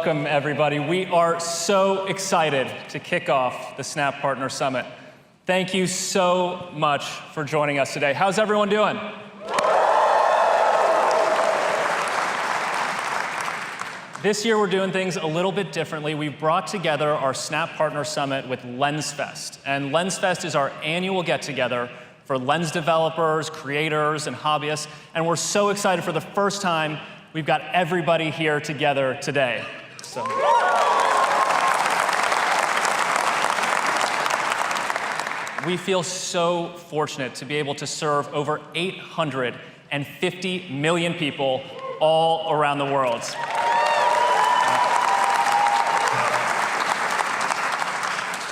Welcome, everybody. We are so excited to kick off the Snap Partner Summit. Thank you so much for joining us today. How's everyone doing? This year, we're doing things a little bit differently. We've brought together our Snap Partner Summit with LensFest. And LensFest is our annual get-together for lens developers, creators, and hobbyists. And we're so excited for the first time, we've got everybody here together today. So. We feel so fortunate to be able to serve over 850 million people all around the world.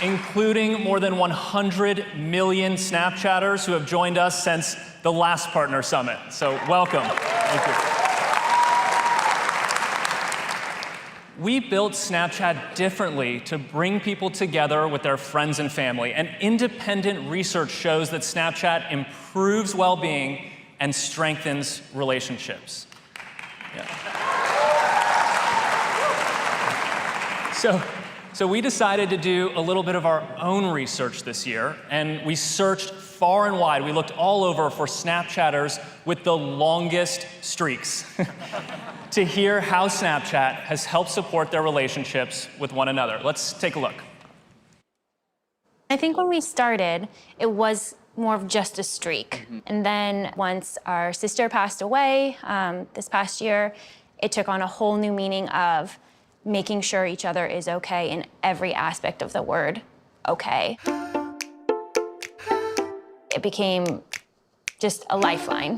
Including more than 100 million Snapchatters who have joined us since the last Partner Summit. So welcome. Thank you. We built Snapchat differently to bring people together with their friends and family. And independent research shows that Snapchat improves well-being and strengthens relationships. Yeah. So we decided to do a little bit of our own research this year, and we searched far and wide. We looked all over for Snapchatters with the longest streaks to hear how Snapchat has helped support their relationships with one another. Let's take a look. I think when we started, it was more of just a streak. And then once our sister passed away this past year, it took on a whole new meaning of making sure each other is okay in every aspect of the word okay. It became just a lifeline.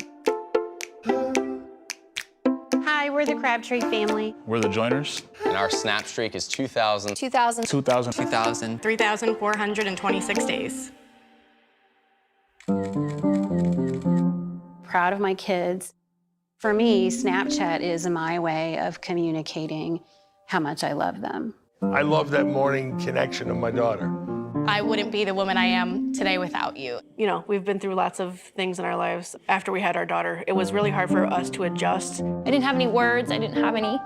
Hi, we're the Crabtree family. We're the Joiners. And our Snap streak is 2,000. 2,000. 2,000. 2,000. 3,426 days. Proud of my kids. For me, Snapchat is my way of communicating how much I love them. I love that morning connection of my daughter. I wouldn't be the woman I am today without you. You know, we've been through lots of things in our lives after we had our daughter. It was really hard for us to adjust. I didn't have any words, I didn't have any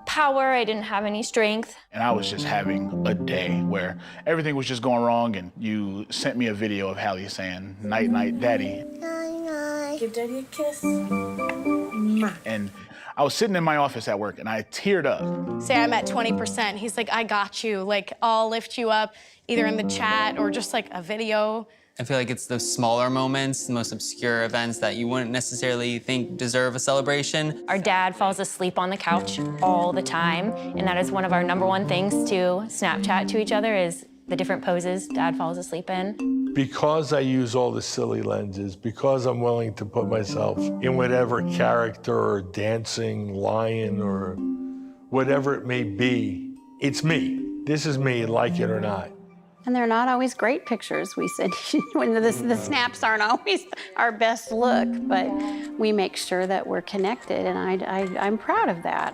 power, I didn't have any strength. And I was just having a day where everything was just going wrong, and you sent me a video of Hallie saying, "Night, night, daddy." Give daddy a kiss. And I was sitting in my office at work, and I teared up. Say I'm at 20%. He's like, I got you. Like, I'll lift you up, either in the chat or just like a video. I feel like it's those smaller moments, the most obscure events that you wouldn't necessarily think deserve a celebration. Our dad falls asleep on the couch all the time, and that is one of our #1 things to Snapchat to each other is the different poses Dad falls asleep in. Because I use all the silly lenses, because I'm willing to put myself in whatever character or dancing lion or whatever it may be, it's me. This is me, like it or not. And they're not always great pictures. We said when the snaps aren't always our best look, but we make sure that we're connected, and I'm proud of that.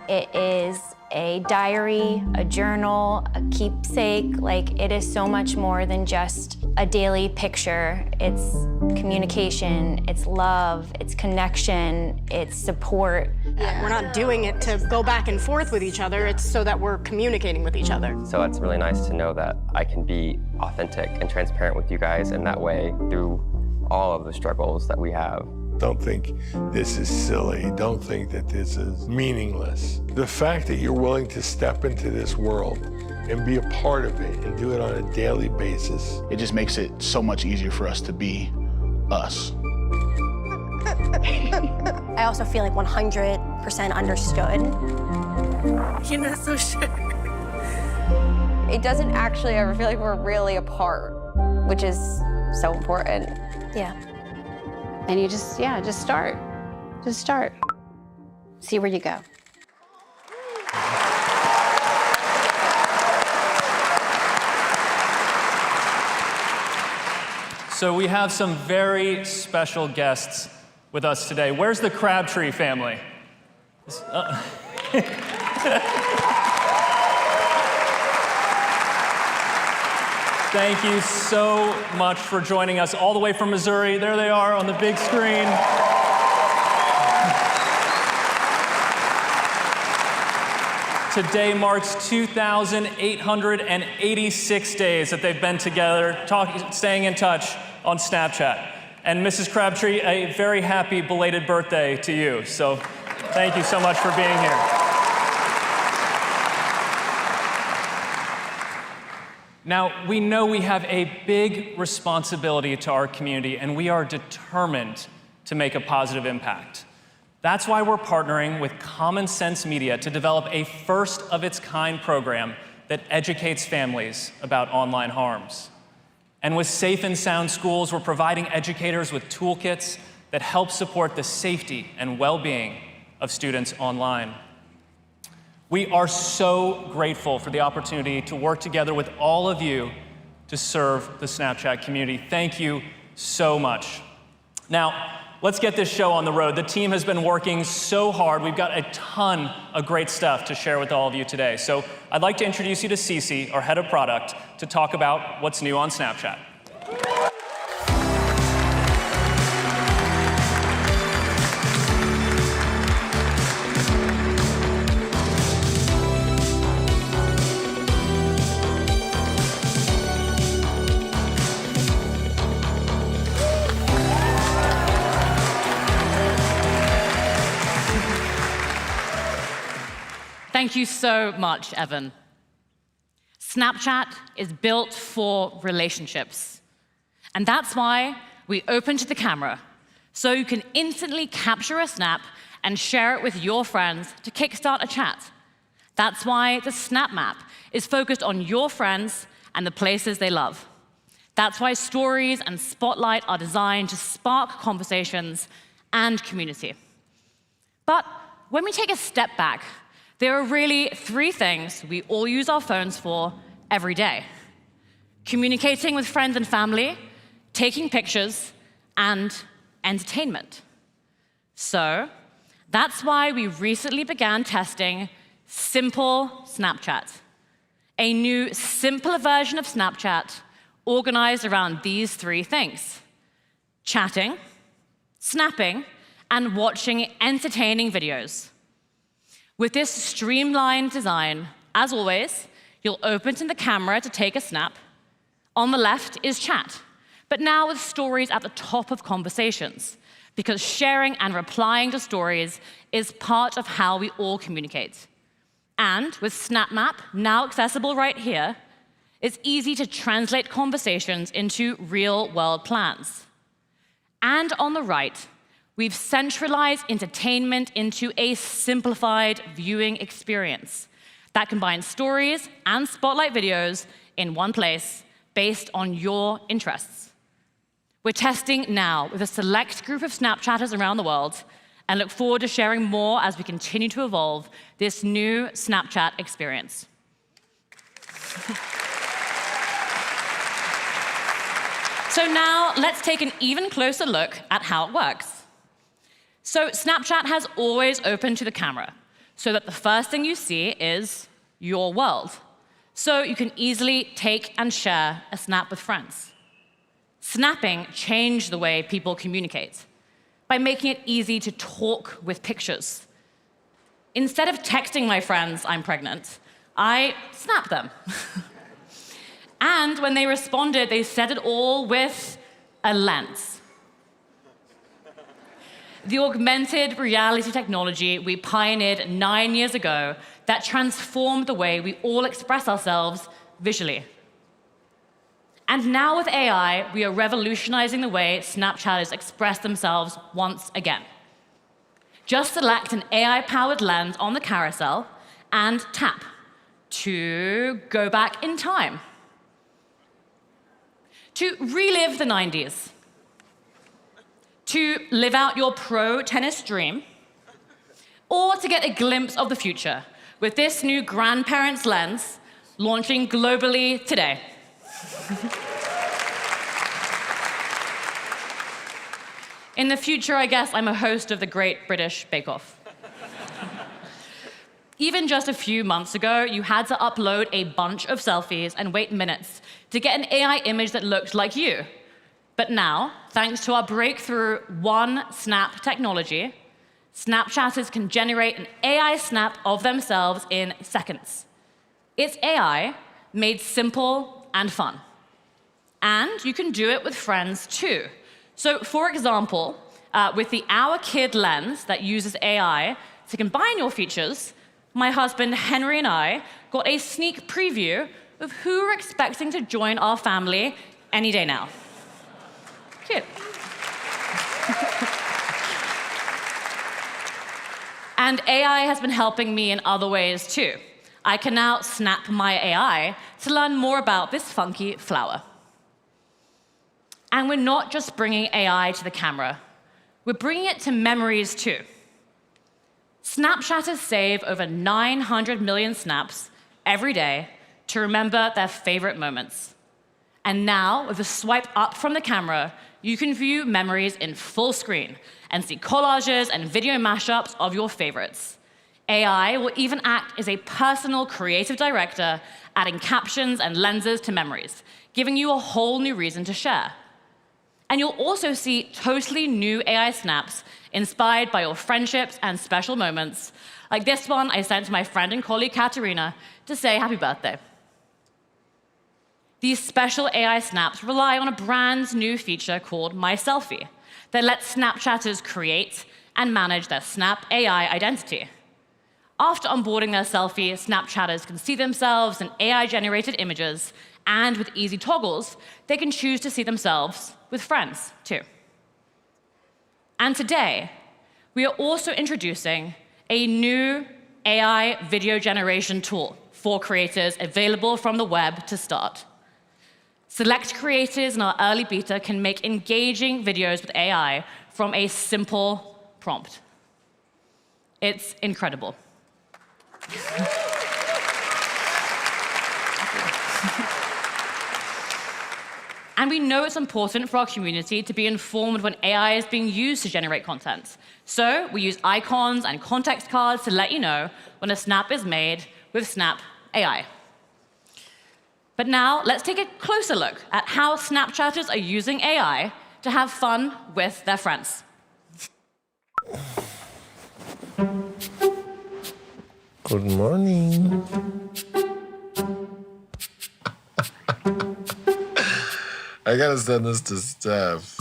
It is a diary, a journal, a keepsake. Like, it is so much more than just a daily picture. It's communication, it's love, it's connection, it's support. We're not doing it to go back and forth with each other. It's so that we're communicating with each other. So it's really nice to know that I can be authentic and transparent with you guys in that way through all of the struggles that we have. Don't think this is silly. Don't think that this is meaningless. The fact that you're willing to step into this world and be a part of it and do it on a daily basis. It just makes it so much easier for us to be us. I also feel like 100% understood. You're not so sure. It doesn't actually ever feel like we're really apart, which is so important. Yeah. And you just start. Just start. See where you go. So we have some very special guests with us today. Where's the Crabtree family? Thank you so much for joining us all the way from Missouri. There they are on the big screen. Today marks 2,886 days that they've been together, staying in touch on Snapchat. And Mrs. Crabtree, a very happy belated birthday to you. So thank you so much for being here. Now, we know we have a big responsibility to our community, and we are determined to make a positive impact. That's why we're partnering with Common Sense Media to develop a first-of-its-kind program that educates families about online harms. And with Safe and Sound Schools, we're providing educators with toolkits that help support the safety and well-being of students online. We are so grateful for the opportunity to work together with all of you to serve the Snapchat community. Thank you so much. Now, let's get this show on the road. The team has been working so hard. We've got a ton of great stuff to share with all of you today. So I'd like to introduce you to Cece, our head of product, to talk about what's new on Snapchat. Thank you so much, Evan. Snapchat is built for relationships. And that's why we opened the camera, so you can instantly capture a snap and share it with your friends to kickstart a chat. That's why the Snap Map is focused on your friends and the places they love. That's why Stories and Spotlight are designed to spark conversations and community. But when we take a step back, there are really three things we all use our phones for every day: communicating with friends and family, taking pictures, and entertainment. So that's why we recently began testing Simple Snapchat, a new, simpler version of Snapchat organized around these three things: chatting, snapping, and watching entertaining videos. With this streamlined design, as always, you'll open the camera to take a snap. On the left is chat, but now with stories at the top of conversations, because sharing and replying to stories is part of how we all communicate. And with Snap Map, now accessible right here, it's easy to translate conversations into real-world plans. And on the right, we've centralized entertainment into a simplified viewing experience that combines stories and Spotlight videos in one place based on your interests. We're testing now with a select group of Snapchatters around the world and look forward to sharing more as we continue to evolve this new Snapchat experience. So now let's take an even closer look at how it works. So Snapchat has always opened to the camera, so that the first thing you see is your world. So you can easily take and share a snap with friends. Snapping changed the way people communicate by making it easy to talk with pictures. Instead of texting my friends I'm pregnant, I snapped them. And when they responded, they said it all with a lens. The augmented reality technology we pioneered 9 years ago that transformed the way we all express ourselves visually. And now with AI, we are revolutionizing the way Snapchatters express themselves once again. Just select an AI-powered lens on the carousel and tap to go back in time, to relive the 90s, to live out your pro tennis dream, or to get a glimpse of the future with this new grandparents lens launching globally today. In the future, I guess I'm a host of the Great British Bake Off. Even just a few months ago, you had to upload a bunch of selfies and wait minutes to get an AI image that looked like you. But now, thanks to our breakthrough One Snap technology, Snapchatters can generate an AI snap of themselves in seconds. It's AI made simple and fun. And you can do it with friends too. So for example, with the Our Kid lens that uses AI to combine your features, my husband Henry and I got a sneak preview of who we're expecting to join our family any day now. Cute. And AI has been helping me in other ways too. I can now snap my AI to learn more about this funky flower. And we're not just bringing AI to the camera, we're bringing it to memories too. Snapchatters save over 900 million snaps every day to remember their favorite moments. And now, with a swipe up from the camera, you can view memories in full screen and see collages and video mashups of your favorites. AI will even act as a personal creative director, adding captions and lenses to memories, giving you a whole new reason to share. And you'll also see totally new AI snaps inspired by your friendships and special moments, like this one I sent to my friend and colleague Katerina to say happy birthday. These special AI snaps rely on a brand new feature called My Selfie that lets Snapchatters create and manage their Snap AI identity. After onboarding their selfie, Snapchatters can see themselves in AI-generated images, and with easy toggles, they can choose to see themselves with friends, too. And today, we are also introducing a new AI video generation tool for creators available from the web to start. Select creators in our early beta can make engaging videos with AI from a simple prompt. It's incredible. And we know it's important for our community to be informed when AI is being used to generate content. So we use icons and context cards to let you know when a snap is made with Snap AI. But now let's take a closer look at how Snapchatters are using AI to have fun with their friends. Good morning. I gotta send this to Steph.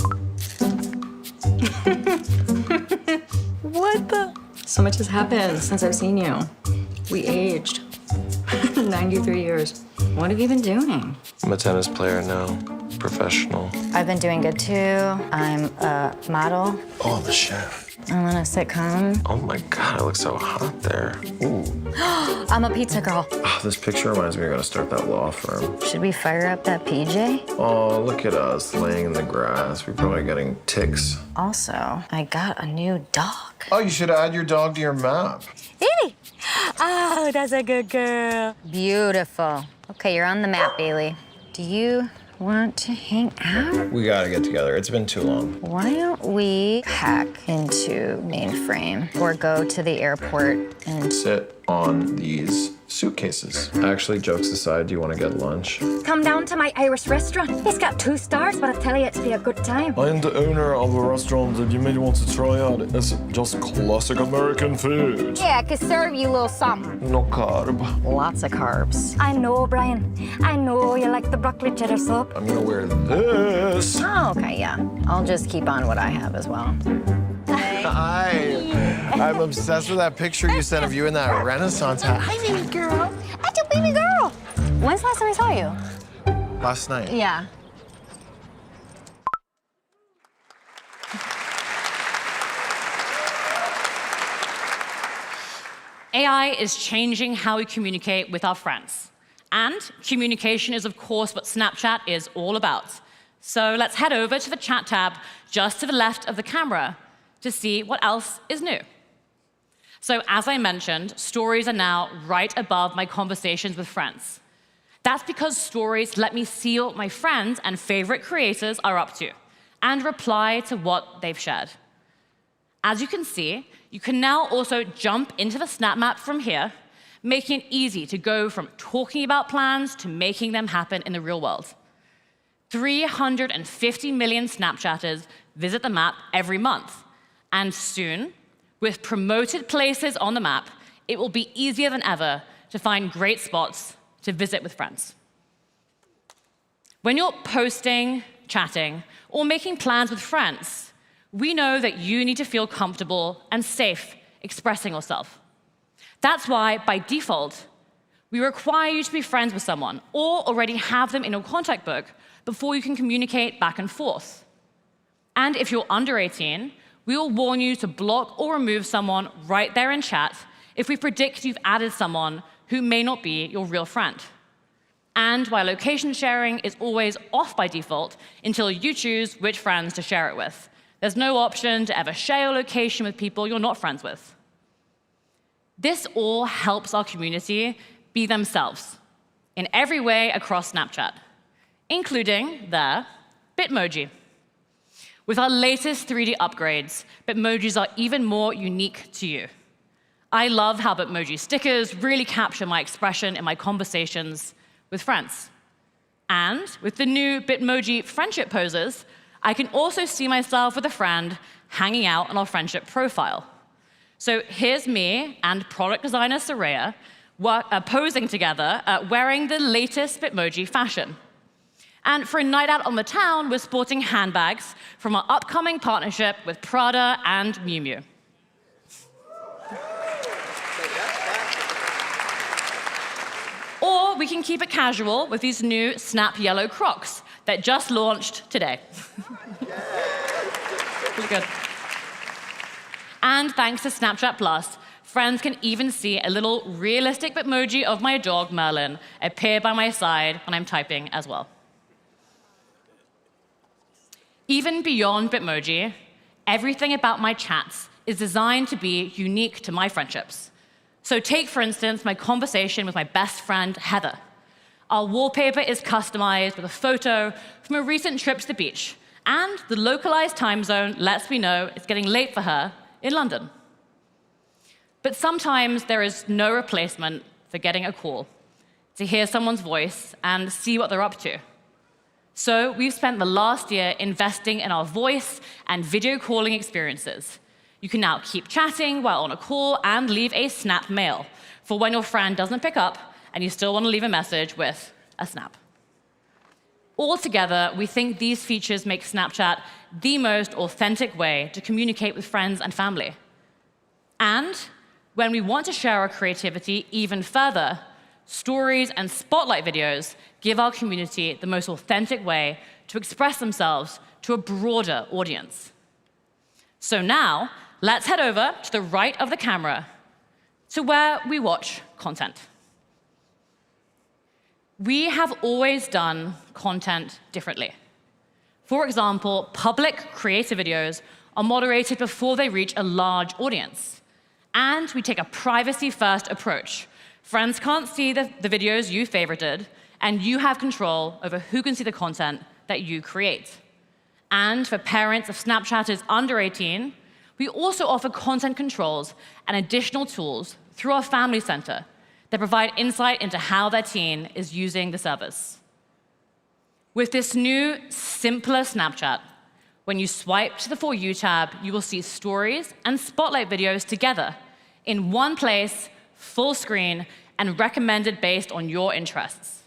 What the? So much has happened since I've seen you. We aged. 93 years. What have you been doing? I'm a tennis player now, professional. I've been doing good too. I'm a model. Oh, I'm a chef. I'm on a sitcom. Oh my God, I look so hot there. Ooh. I'm a pizza girl. Oh, this picture reminds me we're gonna start that law firm. Should we fire up that PJ? Oh, look at us laying in the grass. We're probably getting ticks. Also, I got a new dog. Oh, you should add your dog to your map. Bailey! Oh, that's a good girl. Beautiful. Okay, you're on the map, Bailey. Do you want to hang out? We gotta get together. It's been too long. Why don't we hack into mainframe or go to the airport and Sit on these suitcases. Actually, jokes aside, do you want to get lunch? Come down to my Irish restaurant. It's got 2 stars, but I tell you, it's be a good time. I'm the owner of a restaurant that you may want to try out. It's just classic American food. Yeah, I could serve you a little something. No carb. lots of carbs? I know, Brian. I know you like the broccoli cheddar soup. I'm gonna wear this. Oh, okay, yeah. I'll just keep on what I have as well. Hi. I'm obsessed with that picture you sent of you in that Renaissance hat. Hi, baby girl. That's a baby girl. When's the last time I saw you? Last night. Yeah. AI is changing how we communicate with our friends. And communication is, of course, what Snapchat is all about. So let's head over to the chat tab just to the left of the camera to see what else is new. So as I mentioned, stories are now right above my conversations with friends. That's because stories let me see what my friends and favorite creators are up to and reply to what they've shared. As you can see, you can now also jump into the Snap Map from here, making it easy to go from talking about plans to making them happen in the real world. 350 million Snapchatters visit the map every month, and soon With promoted places on the map, it will be easier than ever to find great spots to visit with friends. When you're posting, chatting, or making plans with friends, we know that you need to feel comfortable and safe expressing yourself. That's why, by default, we require you to be friends with someone or already have them in your contact book before you can communicate back and forth. And if you're under 18, we will warn you to block or remove someone right there in chat if we predict you've added someone who may not be your real friend. And while location sharing is always off by default until you choose which friends to share it with, there's no option to ever share your location with people you're not friends with. This all helps our community be themselves in every way across Snapchat, including their Bitmoji. With our latest 3D upgrades, Bitmojis are even more unique to you. I love how Bitmoji stickers really capture my expression in my conversations with friends. And with the new Bitmoji friendship poses, I can also see myself with a friend hanging out on our friendship profile. So here's me and product designer Soraya posing together, wearing the latest Bitmoji fashion. And for a night out on the town, we're sporting handbags from our upcoming partnership with Prada and Miu Miu. Or we can keep it casual with these new Snap Yellow Crocs that just launched today. Pretty good. And thanks to Snapchat Plus, friends can even see a little realistic Bitmoji of my dog, Merlin, appear by my side when I'm typing as well. Even beyond Bitmoji, everything about my chats is designed to be unique to my friendships. So take, for instance, my conversation with my best friend, Heather. Our wallpaper is customized with a photo from a recent trip to the beach, and the localized time zone lets me know it's getting late for her in London. But sometimes there is no replacement for getting a call, to hear someone's voice and see what they're up to. So we've spent the last year investing in our voice and video calling experiences. You can now keep chatting while on a call and leave a snap mail for when your friend doesn't pick up and you still want to leave a message with a snap. Altogether, we think these features make Snapchat the most authentic way to communicate with friends and family. And when we want to share our creativity even further, stories and spotlight videos give our community the most authentic way to express themselves to a broader audience. So now, let's head over to the right of the camera to where we watch content. We have always done content differently. For example, public creator videos are moderated before they reach a large audience. And we take a privacy-first approach. Friends can't see the videos you favorited, and you have control over who can see the content that you create. And for parents of Snapchatters under 18, we also offer content controls and additional tools through our Family Center that provide insight into how their teen is using the service. With this new, simpler Snapchat, when you swipe to the For You tab, you will see stories and spotlight videos together in one place, full screen, and recommended based on your interests.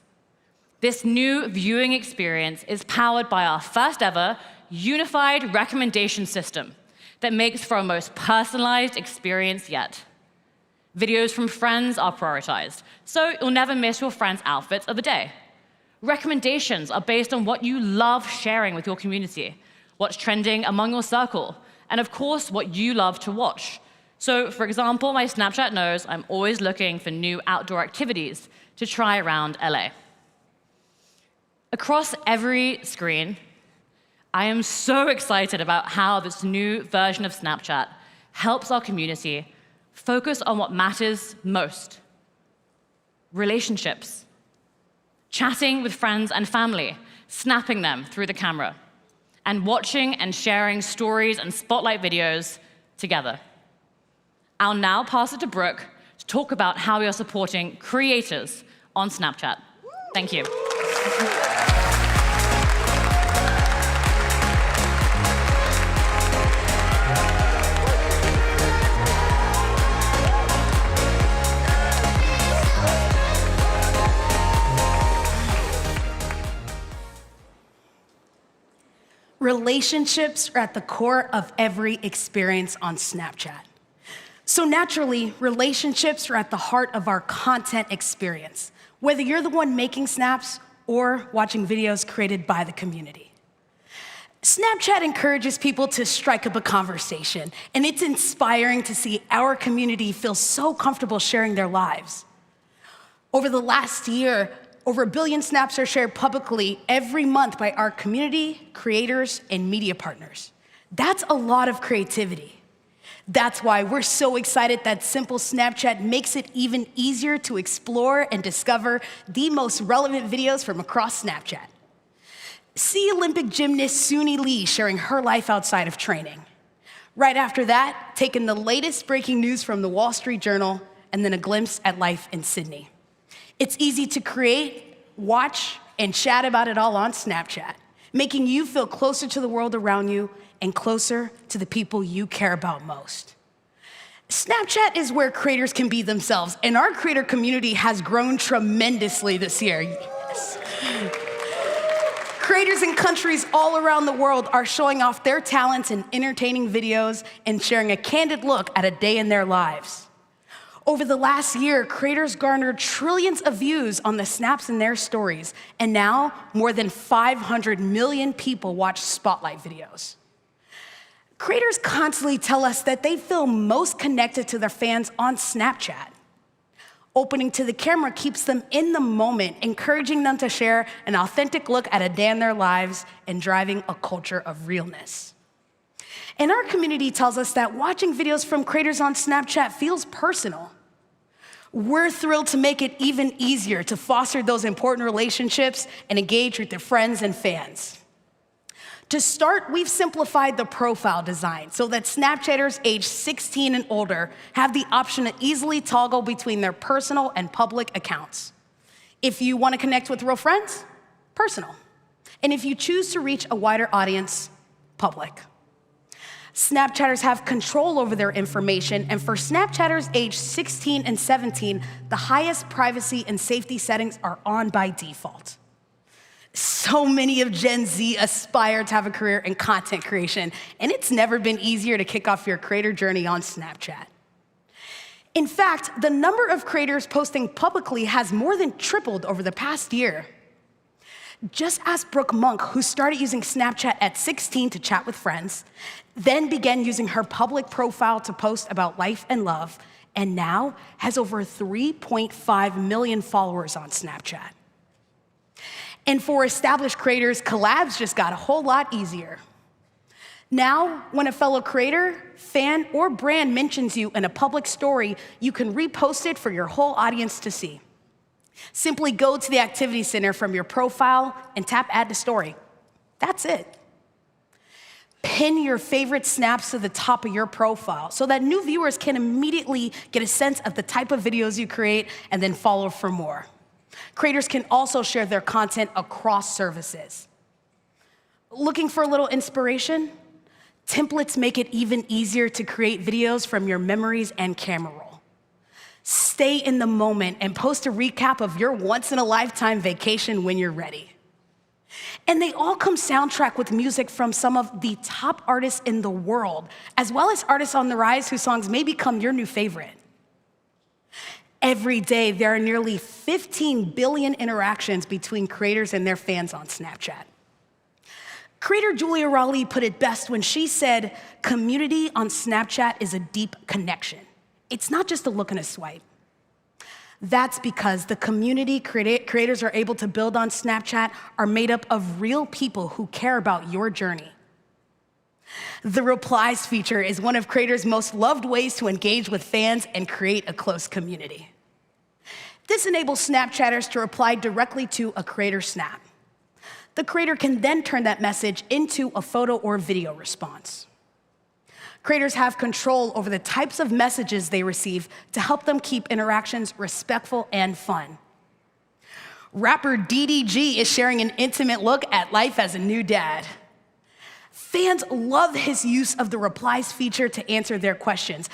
This new viewing experience is powered by our first ever unified recommendation system that makes for our most personalized experience yet. Videos from friends are prioritized, so you'll never miss your friend's outfits of the day. Recommendations are based on what you love sharing with your community, what's trending among your circle, and of course, what you love to watch. So, for example, my Snapchat knows I'm always looking for new outdoor activities to try around LA. Across every screen, I am so excited about how this new version of Snapchat helps our community focus on what matters most: relationships, chatting with friends and family, snapping them through the camera, and watching and sharing stories and spotlight videos together. I'll now pass it to Brooke to talk about how we are supporting creators on Snapchat. Thank you. Relationships are at the core of every experience on Snapchat. So naturally, relationships are at the heart of our content experience, whether you're the one making snaps or watching videos created by the community. Snapchat encourages people to strike up a conversation, and it's inspiring to see our community feel so comfortable sharing their lives. Over the last year, over 1 billion snaps are shared publicly every month by our community, creators, and media partners. That's a lot of creativity. That's why we're so excited that Simple Snapchat makes it even easier to explore and discover the most relevant videos from across Snapchat. See Olympic gymnast Suni Lee sharing her life outside of training. Right after that, take in the latest breaking news from the Wall Street Journal, and then a glimpse at life in Sydney. It's easy to create, watch, and chat about it all on Snapchat, making you feel closer to the world around you and closer to the people you care about most. Snapchat is where creators can be themselves, and our creator community has grown tremendously this year. Yes. Creators in countries all around the world are showing off their talents in entertaining videos and sharing a candid look at a day in their lives. Over the last year, creators garnered trillions of views on the snaps in their stories, and now more than 500 million people watch Spotlight videos. Creators constantly tell us that they feel most connected to their fans on Snapchat. Opening to the camera keeps them in the moment, encouraging them to share an authentic look at a day in their lives and driving a culture of realness. And our community tells us that watching videos from creators on Snapchat feels personal. We're thrilled to make it even easier to foster those important relationships and engage with their friends and fans. To start, we've simplified the profile design so that Snapchatters aged 16 and older have the option to easily toggle between their personal and public accounts. If you want to connect with real friends, personal. And if you choose to reach a wider audience, public. Snapchatters have control over their information, and for Snapchatters aged 16 and 17, the highest privacy and safety settings are on by default. So many of Gen Z aspire to have a career in content creation, and it's never been easier to kick off your creator journey on Snapchat. In fact, the number of creators posting publicly has more than tripled over the past year. Just ask Brooke Monk, who started using Snapchat at 16 to chat with friends, then began using her public profile to post about life and love, and now has over 3.5 million followers on Snapchat. And for established creators, collabs just got a whole lot easier. Now, when a fellow creator, fan, or brand mentions you in a public story, you can repost it for your whole audience to see. Simply go to the Activity Center from your profile and tap Add to Story. That's it. Pin your favorite snaps to the top of your profile so that new viewers can immediately get a sense of the type of videos you create and then follow for more. Creators can also share their content across services. Looking for a little inspiration? Templates make it even easier to create videos from your memories and camera roll. Stay in the moment and post a recap of your once-in-a-lifetime vacation when you're ready. And they all come soundtracked with music from some of the top artists in the world, as well as artists on the rise whose songs may become your new favorite. Every day, there are nearly 15 billion interactions between creators and their fans on Snapchat. Creator Julia Raleigh put it best when she said, "Community on Snapchat is a deep connection. It's not just a look and a swipe." That's because the community creators are able to build on Snapchat are made up of real people who care about your journey. The Replies feature is one of creators' most loved ways to engage with fans and create a close community. This enables Snapchatters to reply directly to a creator snap. The creator can then turn that message into a photo or video response. Creators have control over the types of messages they receive to help them keep interactions respectful and fun. Rapper DDG is sharing an intimate look at life as a new dad. Fans love his use of the Replies feature to answer their questions.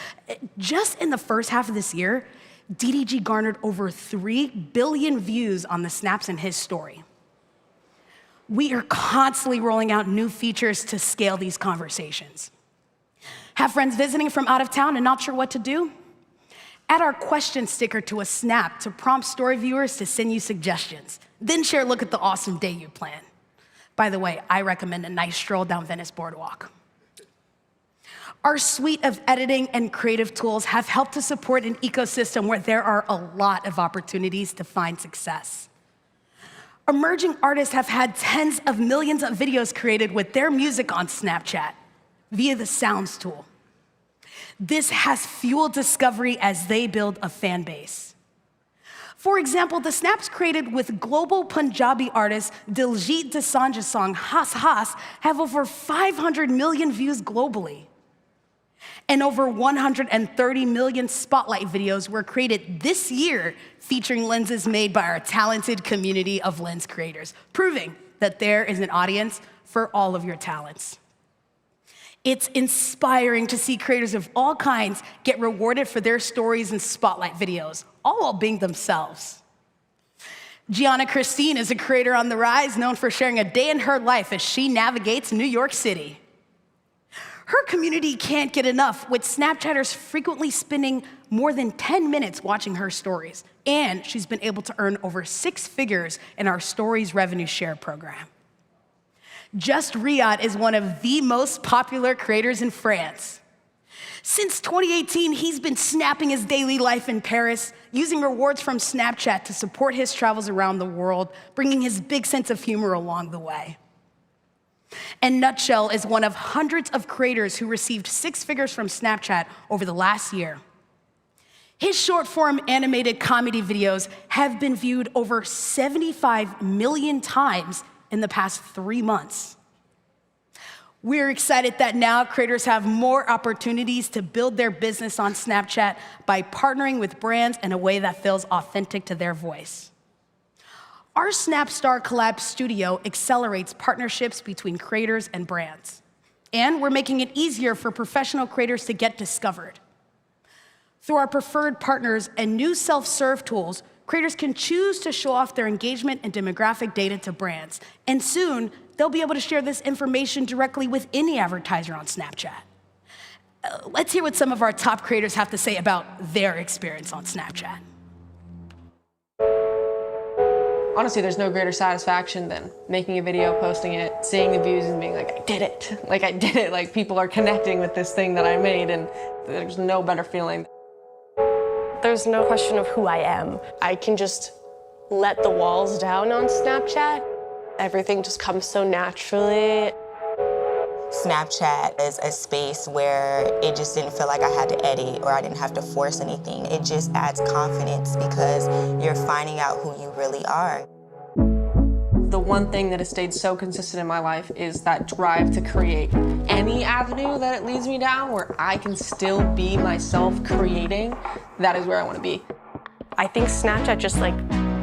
Just in the first half of this year, DDG garnered over 3 billion views on the snaps in his story. We are constantly rolling out new features to scale these conversations. Have friends visiting from out of town and not sure what to do? Add our question sticker to a snap to prompt story viewers to send you suggestions. Then share a look at the awesome day you plan. By the way, I recommend a nice stroll down Venice Boardwalk. Our suite of editing and creative tools have helped to support an ecosystem where there are a lot of opportunities to find success. Emerging artists have had tens of millions of videos created with their music on Snapchat via the Sounds tool. This has fueled discovery as they build a fan base. For example, the snaps created with global Punjabi artist Diljit Dosanjh's song Has Has have over 500 million views globally. And over 130 million spotlight videos were created this year featuring lenses made by our talented community of lens creators, proving that there is an audience for all of your talents. It's inspiring to see creators of all kinds get rewarded for their stories and spotlight videos, all while being themselves. Gianna Christine is a creator on the rise, known for sharing a day in her life as she navigates New York City. Her community can't get enough, with Snapchatters frequently spending more than 10 minutes watching her stories. And she's been able to earn over 6 figures in our Stories Revenue Share program. Just Riyad is one of the most popular creators in France. Since 2018, he's been snapping his daily life in Paris, using rewards from Snapchat to support his travels around the world, bringing his big sense of humor along the way. And Nutshell is one of hundreds of creators who received 6 figures from Snapchat over the last year. His short-form animated comedy videos have been viewed over 75 million times in the past 3 months. We're excited that now creators have more opportunities to build their business on Snapchat by partnering with brands in a way that feels authentic to their voice. Our Snapstar Collab Studio accelerates partnerships between creators and brands. And we're making it easier for professional creators to get discovered. Through our preferred partners and new self-serve tools, creators can choose to show off their engagement and demographic data to brands. And soon, they'll be able to share this information directly with any advertiser on Snapchat. Let's hear what some of our top creators have to say about their experience on Snapchat. Honestly, there's no greater satisfaction than making a video, posting it, seeing the views and being like, I did it. Like, I did it. Like, people are connecting with this thing that I made, and there's no better feeling. There's no question of who I am. I can just let the walls down on Snapchat. Everything just comes so naturally. Snapchat is a space where it just didn't feel like I had to edit or I didn't have to force anything. It just adds confidence because you're finding out who you really are. The one thing that has stayed so consistent in my life is that drive to create. Any avenue that it leads me down where I can still be myself creating, that is where I want to be. I think Snapchat just like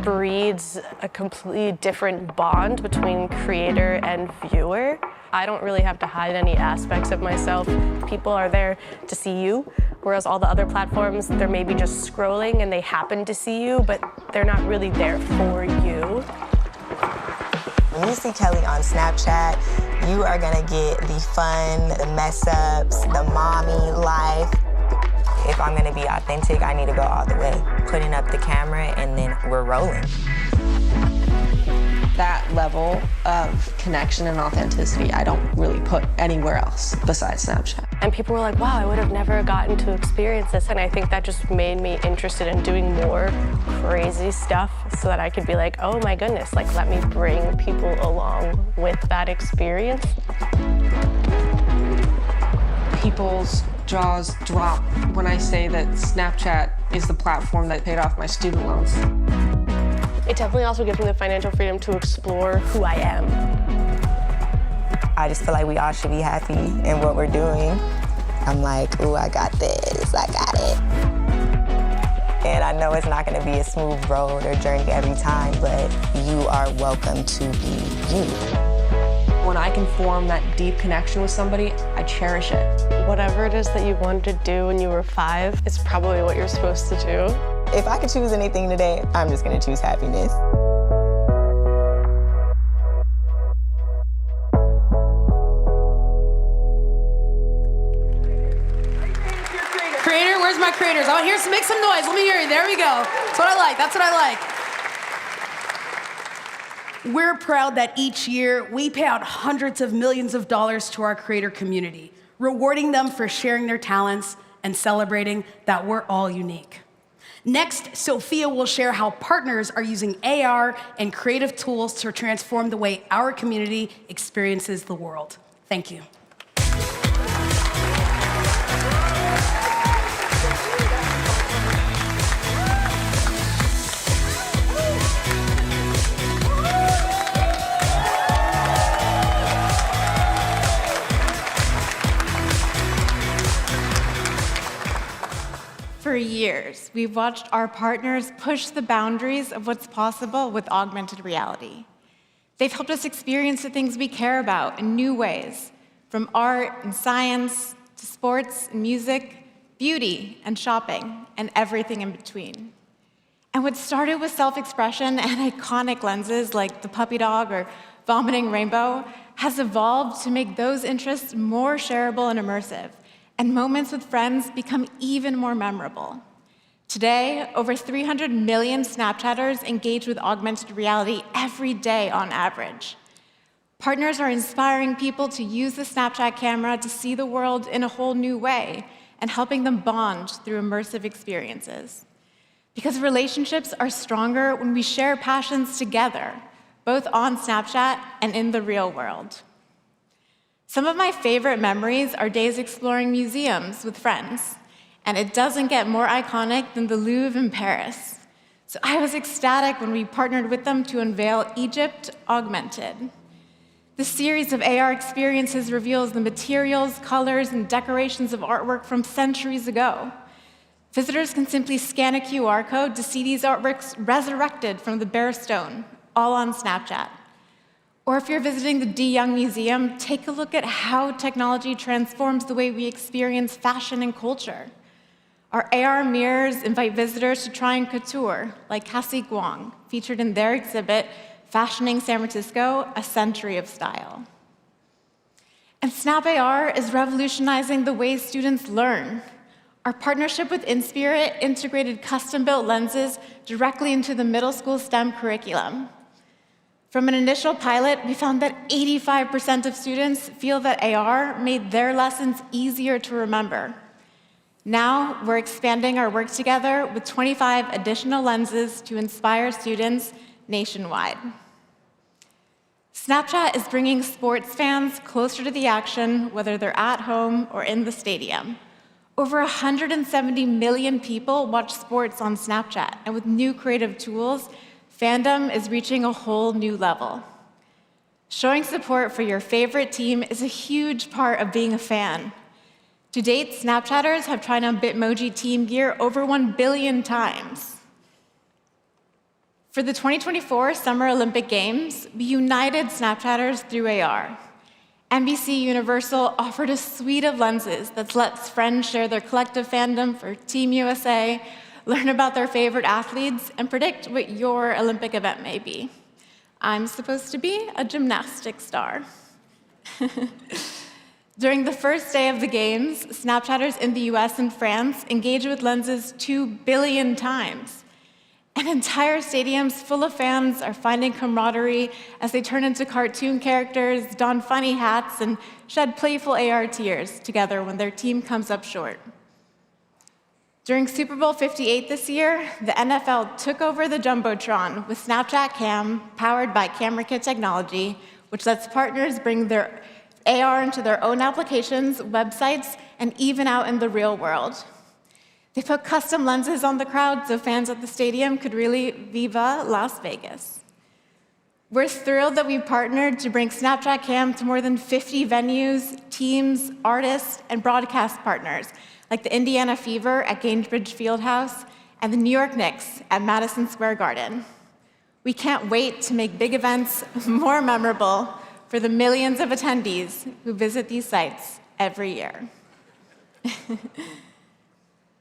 breeds a completely different bond between creator and viewer. I don't really have to hide any aspects of myself. People are there to see you, whereas all the other platforms, they're maybe just scrolling and they happen to see you, but they're not really there for you. When you see Kelly on Snapchat, you are gonna get the fun, the mess ups, the mommy life. If I'm gonna be authentic, I need to go all the way. Putting up the camera and then we're rolling. That level of connection and authenticity, I don't really put anywhere else besides Snapchat. And people were like, wow, I would have never gotten to experience this. And I think that just made me interested in doing more crazy stuff so that I could be like, oh my goodness, like let me bring people along with that experience. People's jaws drop when I say that Snapchat is the platform that paid off my student loans. It definitely also gives me the financial freedom to explore who I am. I just feel like we all should be happy in what we're doing. I'm like, ooh, I got this, I got it. And I know it's not gonna be a smooth road or journey every time, but you are welcome to be you. When I can form that deep connection with somebody, I cherish it. Whatever it is that you wanted to do when you were 5, it's probably what you're supposed to do. If I could choose anything today, I'm just gonna choose happiness. creators. I want to hear make some noise. Let me hear you. There we go. That's what I like. That's what I like. We're proud that each year we pay out hundreds of millions of dollars to our creator community, rewarding them for sharing their talents and celebrating that we're all unique. Next, Sophia will share how partners are using AR and creative tools to transform the way our community experiences the world. Thank you. For years, we've watched our partners push the boundaries of what's possible with augmented reality. They've helped us experience the things we care about in new ways, from art and science to sports and music, beauty and shopping, and everything in between. And what started with self-expression and iconic lenses like the puppy dog or vomiting rainbow has evolved to make those interests more shareable and immersive, and moments with friends become even more memorable. Today, over 300 million Snapchatters engage with augmented reality every day on average. Partners are inspiring people to use the Snapchat camera to see the world in a whole new way and helping them bond through immersive experiences. Because relationships are stronger when we share passions together, both on Snapchat and in the real world. Some of my favorite memories are days exploring museums with friends, and it doesn't get more iconic than the Louvre in Paris. So I was ecstatic when we partnered with them to unveil Egypt Augmented. The series of AR experiences reveals the materials, colors, and decorations of artwork from centuries ago. Visitors can simply scan a QR code to see these artworks resurrected from the bare stone, all on Snapchat. Or if you're visiting the De Young Museum, take a look at how technology transforms the way we experience fashion and culture. Our AR mirrors invite visitors to try on couture, like Cassie Guang, featured in their exhibit, Fashioning San Francisco, A Century of Style. And Snap AR is revolutionizing the way students learn. Our partnership with Inspirit integrated custom-built lenses directly into the middle school STEM curriculum. From an initial pilot, we found that 85% of students feel that AR made their lessons easier to remember. Now, we're expanding our work together with 25 additional lenses to inspire students nationwide. Snapchat is bringing sports fans closer to the action, whether they're at home or in the stadium. Over 170 million people watch sports on Snapchat, and with new creative tools, fandom is reaching a whole new level. Showing support for your favorite team is a huge part of being a fan. To date, Snapchatters have tried on Bitmoji team gear over 1 billion times. For the 2024 Summer Olympic Games, we united Snapchatters through AR. NBC Universal offered a suite of lenses that lets friends share their collective fandom for Team USA, learn about their favorite athletes, and predict what your Olympic event may be. I'm supposed to be a gymnastics star. During the first day of the Games, Snapchatters in the US and France engaged with lenses 2 billion times. And entire stadiums full of fans are finding camaraderie as they turn into cartoon characters, don funny hats, and shed playful AR tears together when their team comes up short. During Super Bowl 58 this year, the NFL took over the Jumbotron with Snapchat Cam, powered by Camera Kit technology, which lets partners bring their AR into their own applications, websites, and even out in the real world. They put custom lenses on the crowd so fans at the stadium could really viva Las Vegas. We're thrilled that we partnered to bring Snapchat Cam to more than 50 venues, teams, artists, and broadcast partners, like the Indiana Fever at Gainbridge Fieldhouse and the New York Knicks at Madison Square Garden. We can't wait to make big events more memorable for the millions of attendees who visit these sites every year.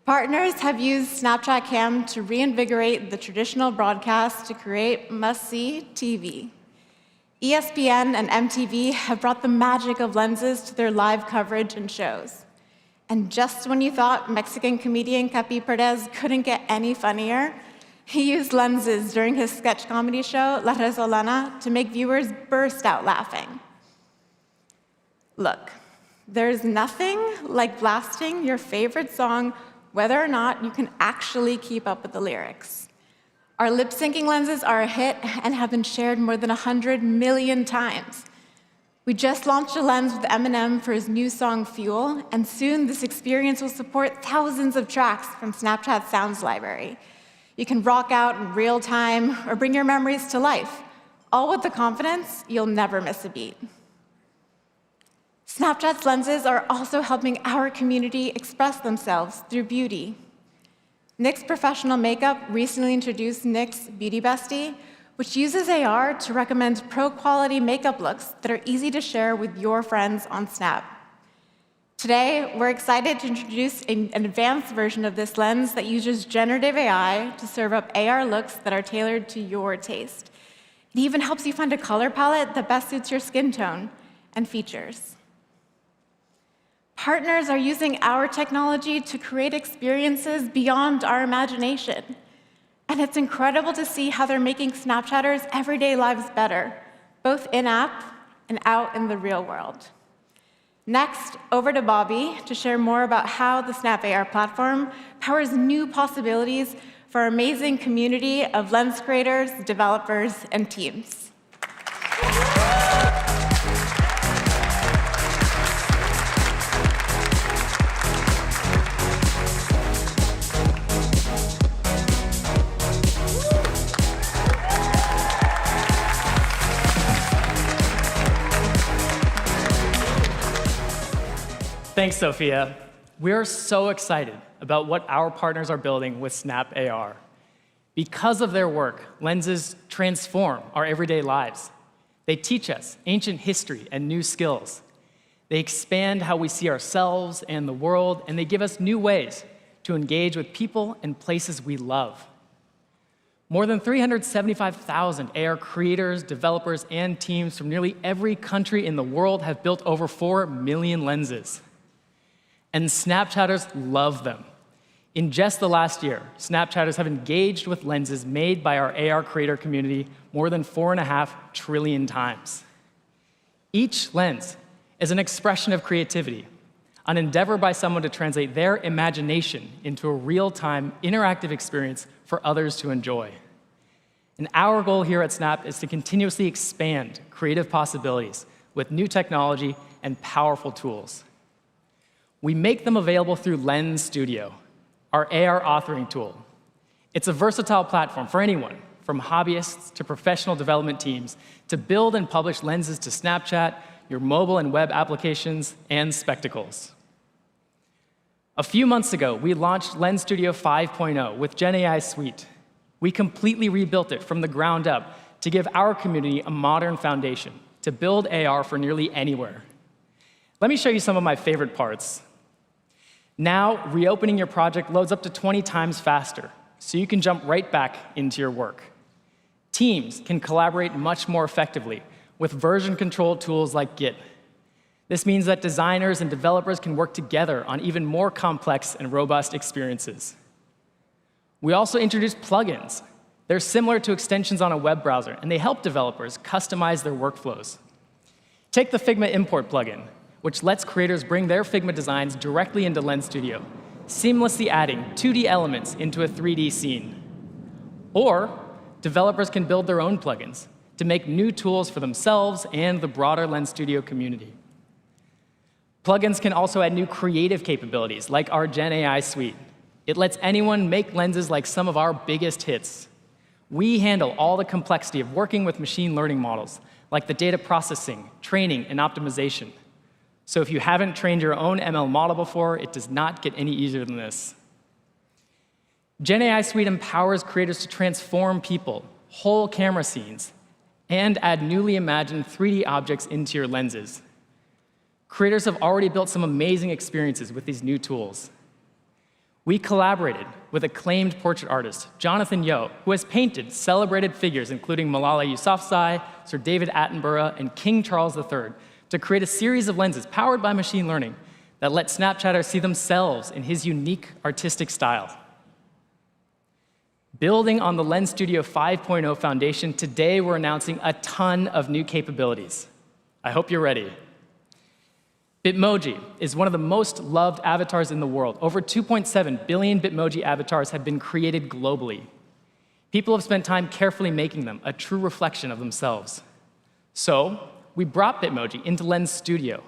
Partners have used Snapchat Cam to reinvigorate the traditional broadcast to create must-see TV. ESPN and MTV have brought the magic of lenses to their live coverage and shows. And just when you thought Mexican comedian Capi Perez couldn't get any funnier, he used lenses during his sketch comedy show, La Resolana, to make viewers burst out laughing. Look, there's nothing like blasting your favorite song whether or not you can actually keep up with the lyrics. Our lip-syncing lenses are a hit and have been shared more than 100 million times. We just launched a lens with Eminem for his new song, Fuel, and soon this experience will support thousands of tracks from Snapchat's Sounds library. You can rock out in real time or bring your memories to life, all with the confidence you'll never miss a beat. Snapchat's lenses are also helping our community express themselves through beauty. NYX Professional Makeup recently introduced NYX Beauty Bestie, which uses AR to recommend pro-quality makeup looks that are easy to share with your friends on Snap. Today, we're excited to introduce an advanced version of this lens that uses generative AI to serve up AR looks that are tailored to your taste. It even helps you find a color palette that best suits your skin tone and features. Partners are using our technology to create experiences beyond our imagination. And it's incredible to see how they're making Snapchatters' everyday lives better, both in-app and out in the real world. Next, over to Bobby to share more about how the Snap AR platform powers new possibilities for our amazing community of lens creators, developers, and teams. Thanks, Sophia. We're so excited about what our partners are building with Snap AR. Because of their work, lenses transform our everyday lives. They teach us ancient history and new skills. They expand how we see ourselves and the world, and they give us new ways to engage with people and places we love. More than 375,000 AR creators, developers, and teams from nearly every country in the world have built over 4 million lenses. And Snapchatters love them. In just the last year, Snapchatters have engaged with lenses made by our AR creator community more than 4.5 trillion times. Each lens is an expression of creativity, an endeavor by someone to translate their imagination into a real-time, interactive experience for others to enjoy. And our goal here at Snap is to continuously expand creative possibilities with new technology and powerful tools. We make them available through Lens Studio, our AR authoring tool. It's a versatile platform for anyone, from hobbyists to professional development teams, to build and publish lenses to Snapchat, your mobile and web applications, and spectacles. A few months ago, we launched Lens Studio 5.0 with GenAI Suite. We completely rebuilt it from the ground up to give our community a modern foundation to build AR for nearly anywhere. Let me show you some of my favorite parts. Now, reopening your project loads up to 20 times faster, so you can jump right back into your work. Teams can collaborate much more effectively with version-controlled tools like Git. This means that designers and developers can work together on even more complex and robust experiences. We also introduced plugins. They're similar to extensions on a web browser, and they help developers customize their workflows. Take the Figma import plugin, which lets creators bring their Figma designs directly into Lens Studio, seamlessly adding 2D elements into a 3D scene. Or developers can build their own plugins to make new tools for themselves and the broader Lens Studio community. Plugins can also add new creative capabilities, like our GenAI Suite. It lets anyone make lenses like some of our biggest hits. We handle all the complexity of working with machine learning models, like the data processing, training, and optimization. So if you haven't trained your own ML model before, it does not get any easier than this. GenAI Suite empowers creators to transform people, whole camera scenes, and add newly imagined 3D objects into your lenses. Creators have already built some amazing experiences with these new tools. We collaborated with acclaimed portrait artist Jonathan Yeo, who has painted celebrated figures including Malala Yousafzai, Sir David Attenborough, and King Charles III, to create a series of lenses powered by machine learning that let Snapchatters see themselves in his unique artistic style. Building on the Lens Studio 5.0 foundation, today we're announcing a ton of new capabilities. I hope you're ready. Bitmoji is one of the most loved avatars in the world. Over 2.7 billion Bitmoji avatars have been created globally. People have spent time carefully making them, a true reflection of themselves. So we brought Bitmoji into Lens Studio,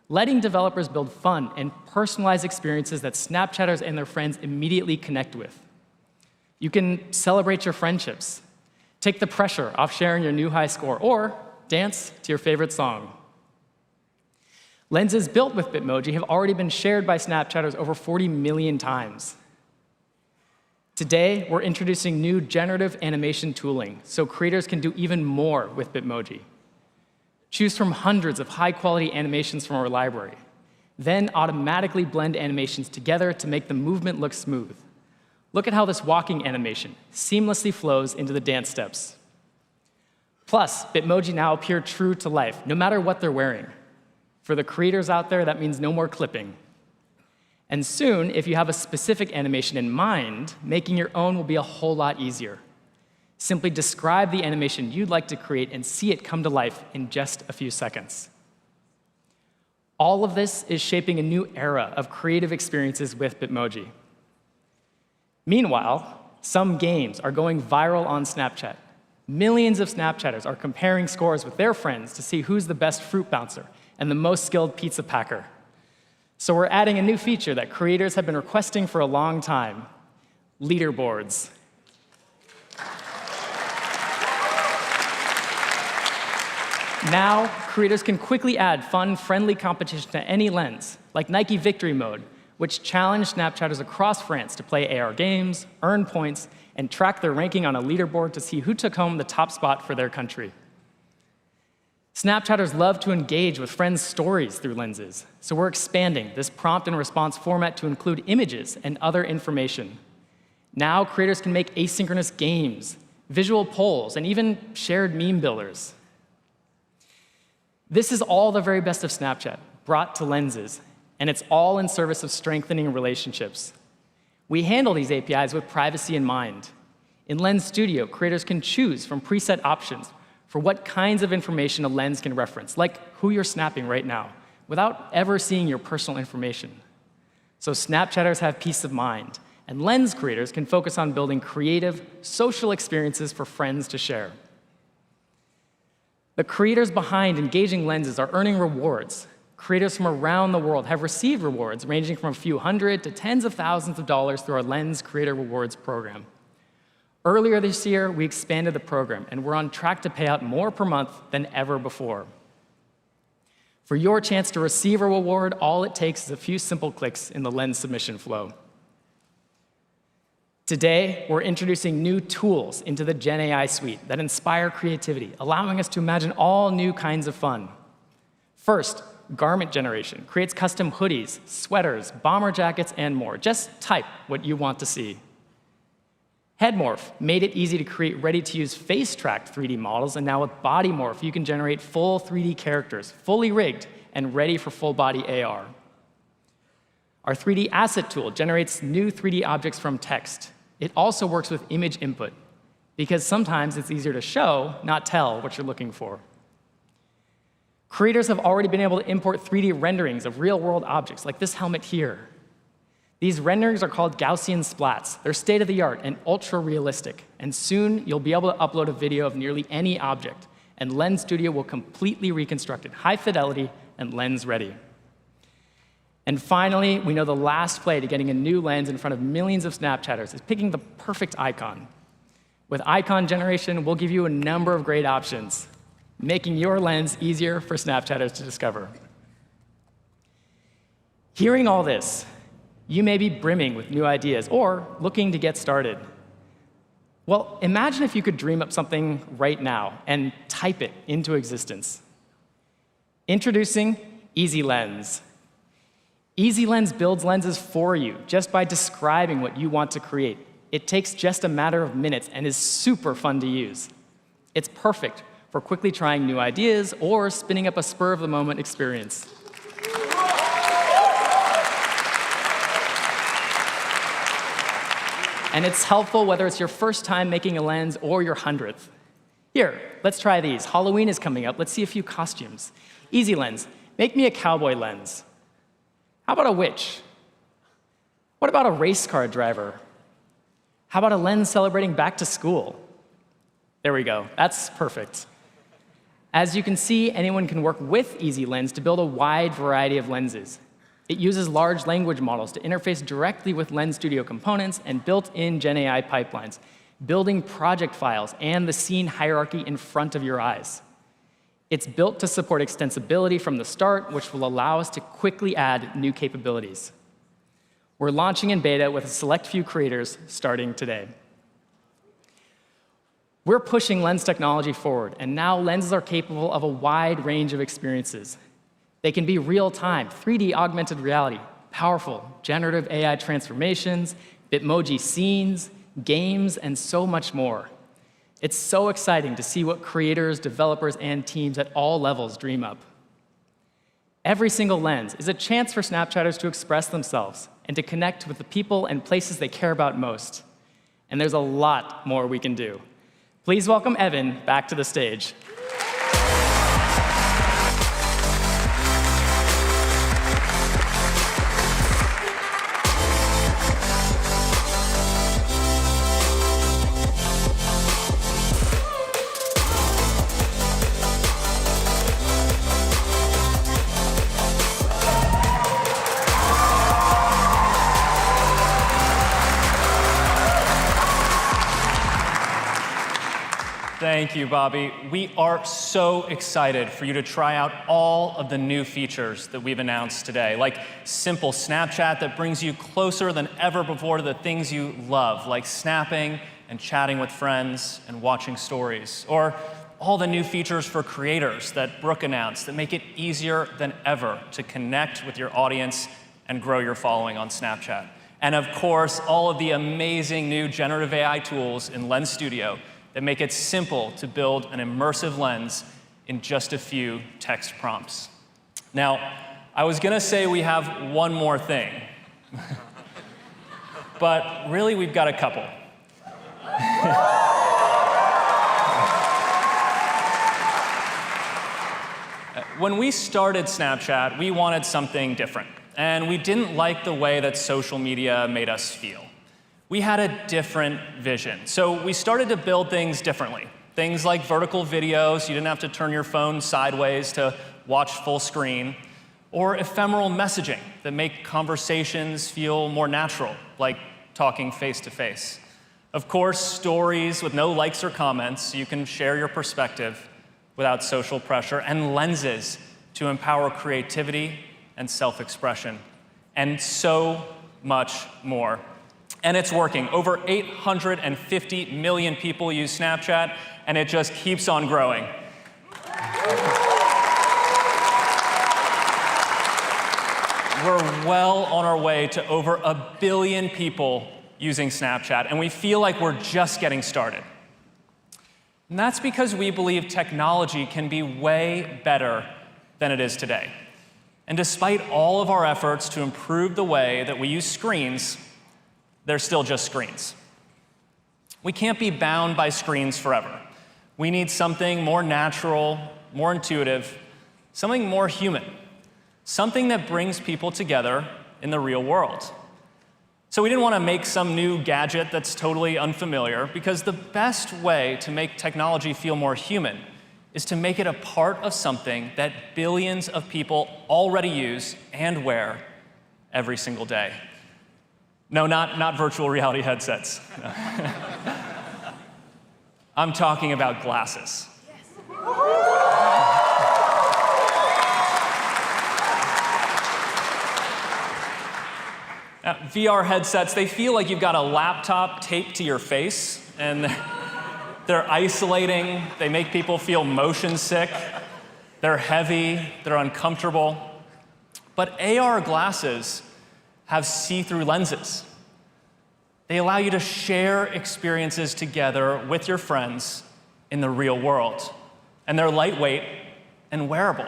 letting developers build fun and personalized experiences that Snapchatters and their friends immediately connect with. You can celebrate your friendships, take the pressure off sharing your new high score, or dance to your favorite song. Lenses built with Bitmoji have already been shared by Snapchatters over 40 million times. Today, we're introducing new generative animation tooling so creators can do even more with Bitmoji. Choose from hundreds of high-quality animations from our library, then automatically blend animations together to make the movement look smooth. Look at how this walking animation seamlessly flows into the dance steps. Plus, Bitmoji now appear true to life, no matter what they're wearing. For the creators out there, that means no more clipping. And soon, if you have a specific animation in mind, making your own will be a whole lot easier. Simply describe the animation you'd like to create and see it come to life in just a few seconds. All of this is shaping a new era of creative experiences with Bitmoji. Meanwhile, some games are going viral on Snapchat. Millions of Snapchatters are comparing scores with their friends to see who's the best fruit bouncer and the most skilled pizza packer. So we're adding a new feature that creators have been requesting for a long time: leaderboards. Now, creators can quickly add fun, friendly competition to any lens, like Nike Victory Mode, which challenged Snapchatters across France to play AR games, earn points, and track their ranking on a leaderboard to see who took home the top spot for their country. Snapchatters love to engage with friends' stories through lenses, so we're expanding this prompt and response format to include images and other information. Now, creators can make asynchronous games, visual polls, and even shared meme builders. This is all the very best of Snapchat, brought to lenses, and it's all in service of strengthening relationships. We handle these APIs with privacy in mind. In Lens Studio, creators can choose from preset options for what kinds of information a lens can reference, like who you're snapping right now, without ever seeing your personal information. So Snapchatters have peace of mind, and lens creators can focus on building creative, social experiences for friends to share. The creators behind engaging lenses are earning rewards. Creators from around the world have received rewards ranging from a few hundred to tens of thousands of dollars through our Lens Creator Rewards program. Earlier this year, we expanded the program, and we're on track to pay out more per month than ever before. For your chance to receive a reward, all it takes is a few simple clicks in the Lens submission flow. Today, we're introducing new tools into the Gen AI suite that inspire creativity, allowing us to imagine all new kinds of fun. First, garment generation creates custom hoodies, sweaters, bomber jackets, and more. Just type what you want to see. Headmorph made it easy to create ready-to-use face-tracked 3D models, and now with Bodymorph, you can generate full 3D characters, fully rigged and ready for full-body AR. Our 3D asset tool generates new 3D objects from text. It also works with image input, because sometimes it's easier to show, not tell, what you're looking for. Creators have already been able to import 3D renderings of real-world objects, like this helmet here. These renderings are called Gaussian splats. They're state-of-the-art and ultra-realistic, and soon you'll be able to upload a video of nearly any object, and Lens Studio will completely reconstruct it, high fidelity and lens-ready. And finally, we know the last play to getting a new lens in front of millions of Snapchatters is picking the perfect icon. With icon generation, we'll give you a number of great options, making your lens easier for Snapchatters to discover. Hearing all this, you may be brimming with new ideas or looking to get started. Well, imagine if you could dream up something right now and type it into existence. Introducing EasyLens. EasyLens builds lenses for you just by describing what you want to create. It takes just a matter of minutes and is super fun to use. It's perfect for quickly trying new ideas or spinning up a spur-of-the-moment experience. And it's helpful whether it's your first time making a lens or your 100th. Here, let's try these. Halloween is coming up. Let's see a few costumes. Easy lens. Make me a cowboy lens. How about a witch? What about a race car driver? How about a lens celebrating back to school? There we go. That's perfect. As you can see, anyone can work with Easy Lens to build a wide variety of lenses. It uses large language models to interface directly with Lens Studio components and built-in GenAI pipelines, building project files and the scene hierarchy in front of your eyes. It's built to support extensibility from the start, which will allow us to quickly add new capabilities. We're launching in beta with a select few creators starting today. We're pushing lens technology forward, and now lenses are capable of a wide range of experiences. They can be real-time, 3D augmented reality, powerful generative AI transformations, Bitmoji scenes, games, and so much more. It's so exciting to see what creators, developers, and teams at all levels dream up. Every single lens is a chance for Snapchatters to express themselves and to connect with the people and places they care about most. And there's a lot more we can do. Please welcome Evan back to the stage. Thank you, Bobby. We are so excited for you to try out all of the new features that we've announced today, like simple Snapchat that brings you closer than ever before to the things you love, like snapping and chatting with friends and watching stories, or all the new features for creators that Brooke announced that make it easier than ever to connect with your audience and grow your following on Snapchat. And of course, all of the amazing new generative AI tools in Lens Studio that make it simple to build an immersive lens in just a few text prompts. Now, I was gonna say we have one more thing, but really we've got a couple. When we started Snapchat, we wanted something different, and we didn't like the way that social media made us feel. We had a different vision. So we started to build things differently. Things like vertical videos, you didn't have to turn your phone sideways to watch full screen, or ephemeral messaging that make conversations feel more natural, like talking face to face. Of course, stories with no likes or comments, so you can share your perspective without social pressure, and lenses to empower creativity and self-expression, and so much more. And it's working. Over 850 million people use Snapchat, and it just keeps on growing. We're well on our way to over 1 billion people using Snapchat, and we feel like we're just getting started. And that's because we believe technology can be way better than it is today. And despite all of our efforts to improve the way that we use screens, they're still just screens. We can't be bound by screens forever. We need something more natural, more intuitive, something more human, something that brings people together in the real world. So we didn't want to make some new gadget that's totally unfamiliar, because the best way to make technology feel more human is to make it a part of something that billions of people already use and wear every single day. No, not virtual reality headsets. No. I'm talking about glasses. VR headsets, they feel like you've got a laptop taped to your face, and they're isolating, they make people feel motion sick, they're heavy, they're uncomfortable. But AR glasses have see-through lenses. They allow you to share experiences together with your friends in the real world. And they're lightweight and wearable.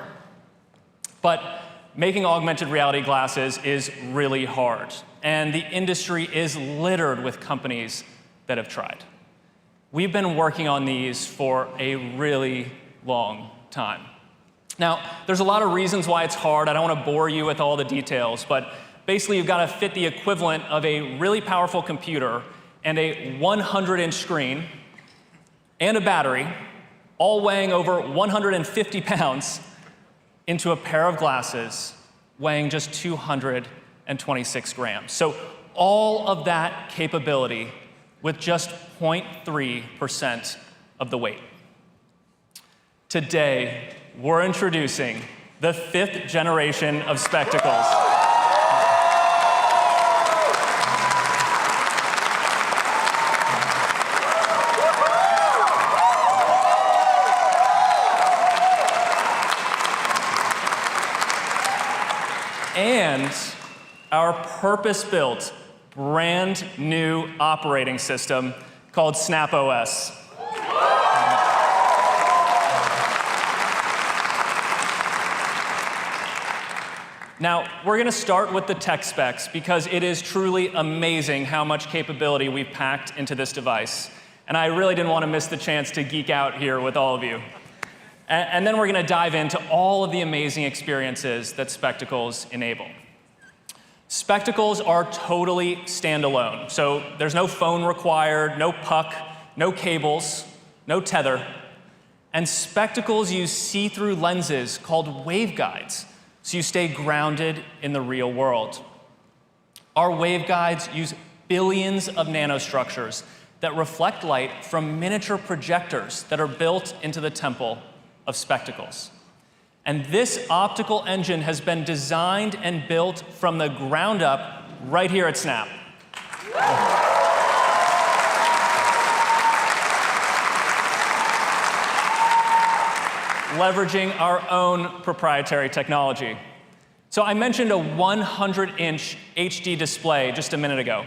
But making augmented reality glasses is really hard. and the industry is littered with companies that have tried. We've been working on these for a really long time. Now, there's a lot of reasons why it's hard. I don't want to bore you with all the details, but basically you've got to fit the equivalent of a really powerful computer and a 100-inch screen and a battery, all weighing over 150 pounds, into a pair of glasses weighing just 226 grams. So all of that capability with just 0.3% of the weight. Today, we're introducing the 5th generation of spectacles. And our purpose-built, brand new operating system called Snap OS. Now, we're going to start with the tech specs because it is truly amazing how much capability we've packed into this device. And I really didn't want to miss the chance to geek out here with all of you. And then we're going to dive into all of the amazing experiences that Spectacles enable. Spectacles are totally standalone. So there's no phone required, no puck, no cables, no tether. And Spectacles use see-through lenses called waveguides, so you stay grounded in the real world. Our waveguides use billions of nanostructures that reflect light from miniature projectors that are built into the temple of Spectacles. And this optical engine has been designed and built from the ground up right here at Snap. Leveraging our own proprietary technology. So I mentioned a 100-inch HD display just a minute ago.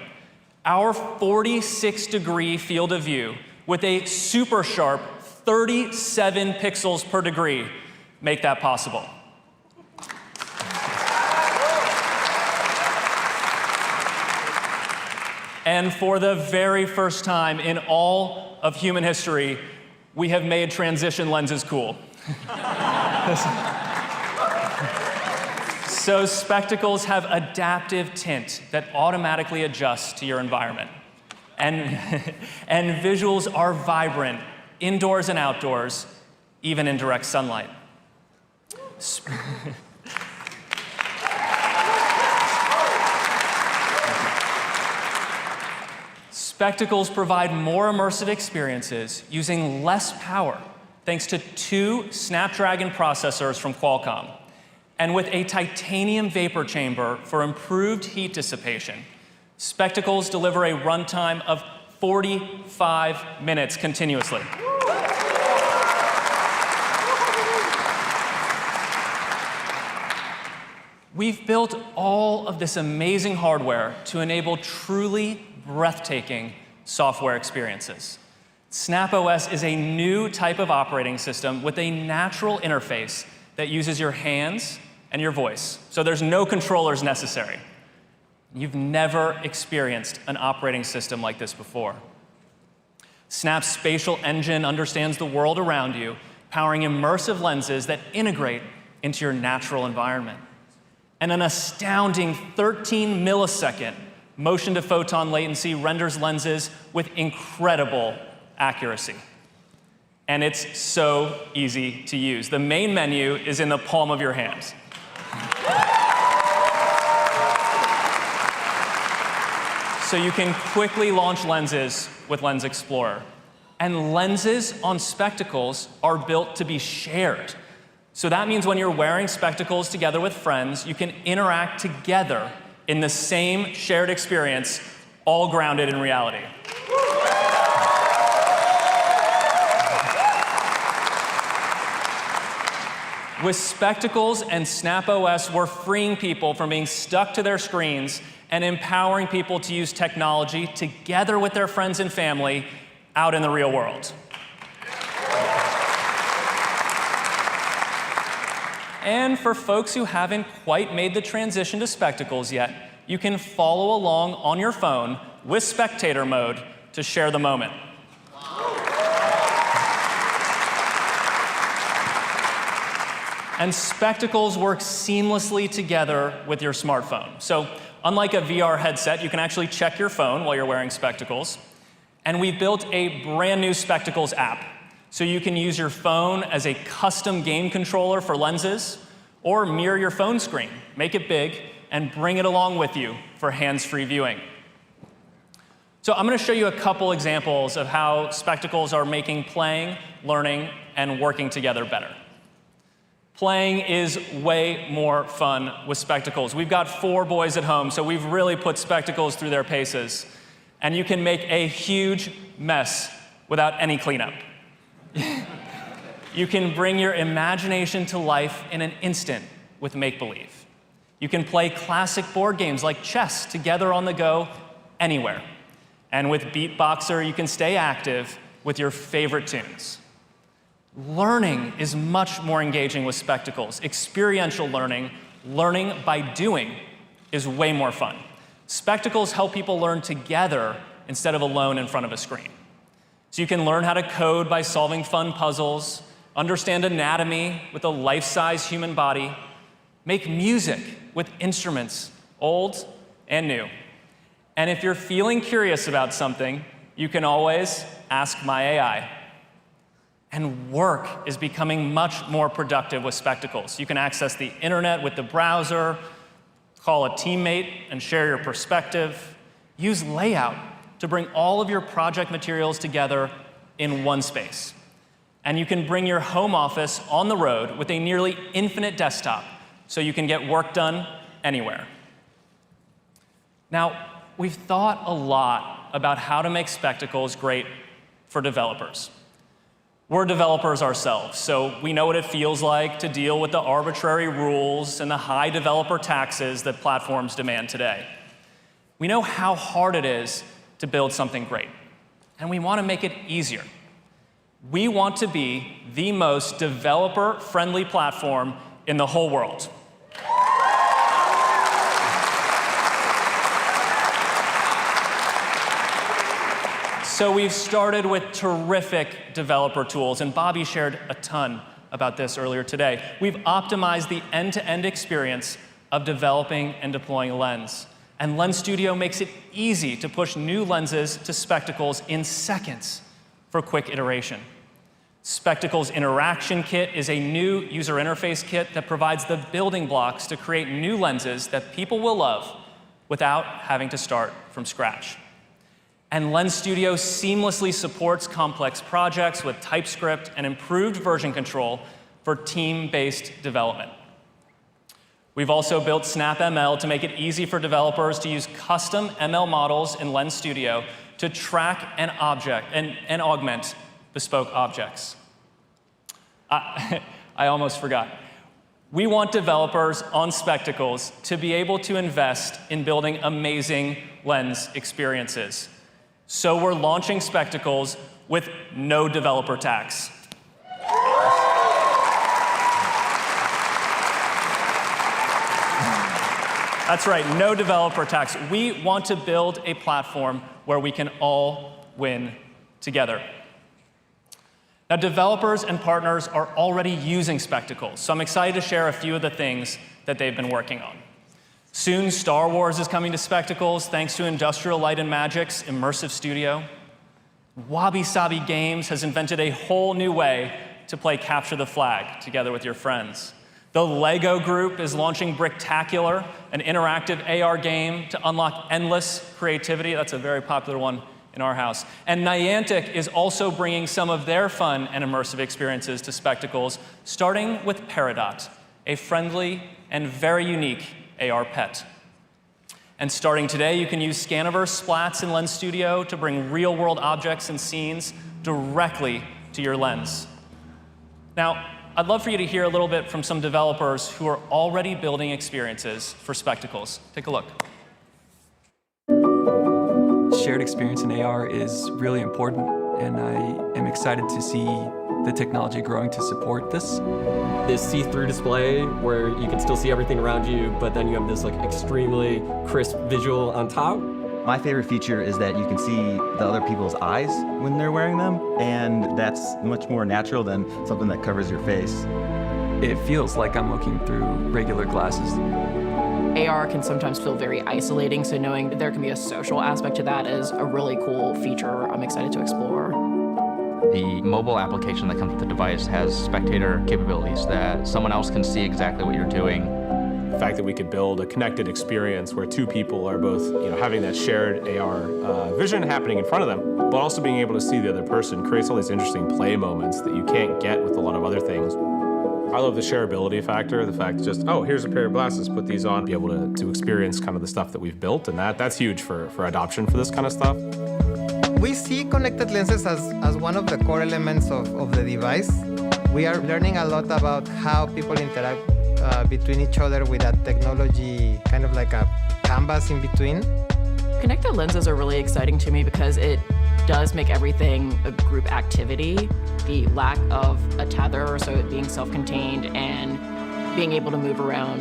Our 46-degree field of view with a super sharp 37 pixels per degree make that possible. And for the very first time in all of human history, we have made transition lenses cool. So Spectacles have adaptive tint that automatically adjusts to your environment. And visuals are vibrant, indoors and outdoors, even in direct sunlight. Spectacles provide more immersive experiences using less power thanks to 2 Snapdragon processors from Qualcomm, and with a titanium vapor chamber for improved heat dissipation. Spectacles deliver a runtime of 45 minutes continuously. We've built all of this amazing hardware to enable truly breathtaking software experiences. Snap OS is a new type of operating system with a natural interface that uses your hands and your voice, so there's no controllers necessary. You've never experienced an operating system like this before. Snap's spatial engine understands the world around you, powering immersive lenses that integrate into your natural environment. And an astounding 13 millisecond motion-to-photon latency renders lenses with incredible accuracy. And it's so easy to use. The main menu is in the palm of your hands. So you can quickly launch lenses with Lens Explorer. And lenses on Spectacles are built to be shared. So that means when you're wearing Spectacles together with friends, you can interact together in the same shared experience, all grounded in reality. With Spectacles and Snap OS, we're freeing people from being stuck to their screens and empowering people to use technology together with their friends and family out in the real world. And for folks who haven't quite made the transition to Spectacles yet, you can follow along on your phone with spectator mode to share the moment. And Spectacles work seamlessly together with your smartphone. So unlike a VR headset, you can actually check your phone while you're wearing spectacles. And we built a brand new Spectacles app. So you can use your phone as a custom game controller for lenses, or mirror your phone screen, make it big, and bring it along with you for hands-free viewing. So I'm going to show you a couple examples of how Spectacles are making playing, learning, and working together better. Playing is way more fun with Spectacles. We've got 4 boys at home, so we've really put Spectacles through their paces. And you can make a huge mess without any cleanup. You can bring your imagination to life in an instant with make-believe. You can play classic board games like chess together on the go anywhere. And with Beatboxer, you can stay active with your favorite tunes. Learning is much more engaging with Spectacles. Experiential learning, learning by doing, is way more fun. Spectacles help people learn together instead of alone in front of a screen. So you can learn how to code by solving fun puzzles, understand anatomy with a life-size human body, make music with instruments, old and new. And if you're feeling curious about something, you can always ask my AI. And work is becoming much more productive with Spectacles. You can access the internet with the browser, call a teammate and share your perspective, use Layout to bring all of your project materials together in one space. And you can bring your home office on the road with a nearly infinite desktop, so you can get work done anywhere. Now, we've thought a lot about how to make Spectacles great for developers. We're developers ourselves, so we know what it feels like to deal with the arbitrary rules and the high developer taxes that platforms demand today. We know how hard it is to build something great, and we want to make it easier. We want to be the most developer-friendly platform in the whole world. So we've started with terrific developer tools, and Bobby shared a ton about this earlier today. We've optimized the end-to-end experience of developing and deploying Lens. And Lens Studio makes it easy to push new lenses to Spectacles in seconds for quick iteration. Spectacles Interaction Kit is a new user interface kit that provides the building blocks to create new lenses that people will love without having to start from scratch. And Lens Studio seamlessly supports complex projects with TypeScript and improved version control for team-based development. We've also built SnapML to make it easy for developers to use custom ML models in Lens Studio to track and augment bespoke objects. I almost forgot. We want developers on Spectacles to be able to invest in building amazing Lens experiences. So we're launching Spectacles with no developer tax. That's right, no developer tax. We want to build a platform where we can all win together. Now, developers and partners are already using Spectacles, so I'm excited to share a few of the things that they've been working on. Soon, Star Wars is coming to Spectacles thanks to Industrial Light and Magic's Immersive Studio. Wabi Sabi Games has invented a whole new way to play Capture the Flag together with your friends. The LEGO Group is launching Bricktacular, an interactive AR game to unlock endless creativity. That's a very popular one in our house. And Niantic is also bringing some of their fun and immersive experiences to Spectacles, starting with Peridot, a friendly and very unique AR pet. And starting today, you can use Scaniverse splats in Lens Studio to bring real-world objects and scenes directly to your lens. Now, I'd love for you to hear a little bit from some developers who are already building experiences for Spectacles. Take a look. Shared experience in AR is really important, and I am excited to see the technology growing to support this. This see-through display where you can still see everything around you, but then you have this like extremely crisp visual on top. My favorite feature is that you can see the other people's eyes when they're wearing them, and that's much more natural than something that covers your face. It feels like I'm looking through regular glasses. AR can sometimes feel very isolating, so knowing that there can be a social aspect to that is a really cool feature I'm excited to explore. The mobile application that comes with the device has spectator capabilities that someone else can see exactly what you're doing. The fact that we could build a connected experience where two people are both, having that shared AR vision happening in front of them, but also being able to see the other person creates all these interesting play moments that you can't get with a lot of other things. I love the shareability factor, the fact that just, oh, here's a pair of glasses, put these on, be able to experience kind of the stuff that we've built, and that's huge for adoption for this kind of stuff. We see connected lenses as one of the core elements of the device. We are learning a lot about how people interact between each other with that technology, kind of like a canvas in between. Connected lenses are really exciting to me because it does make everything a group activity. The lack of a tether, so it being self-contained and being able to move around,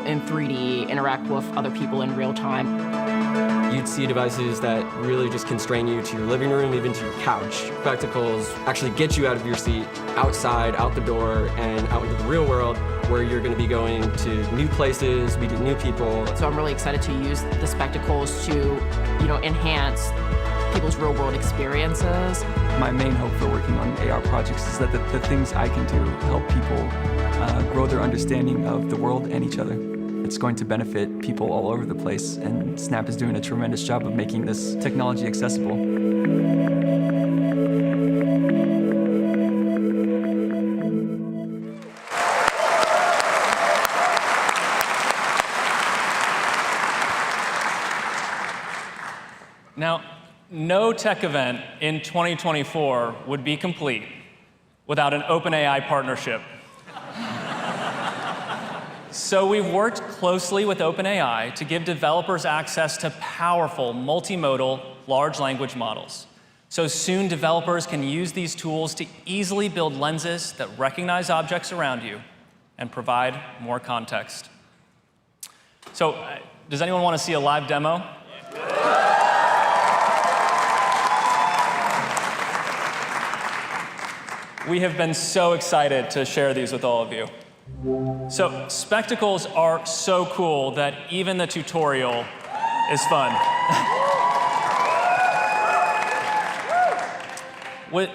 in 3D, interact with other people in real time. You'd see devices that really just constrain you to your living room, even to your couch. Spectacles actually get you out of your seat, outside, out the door, and out into the real world, where you're going to be going to new places, meeting new people. So I'm really excited to use the spectacles to, enhance people's real-world experiences. My main hope for working on AR projects is that the things I can do help people grow their understanding of the world and each other. It's going to benefit people all over the place, and Snap is doing a tremendous job of making this technology accessible. Now, no tech event in 2024 would be complete without an OpenAI partnership. So we've worked closely with OpenAI to give developers access to powerful multimodal large language models. So soon developers can use these tools to easily build lenses that recognize objects around you and provide more context. So does anyone want to see a live demo? We have been so excited to share these with all of you. So spectacles are so cool that even the tutorial is fun.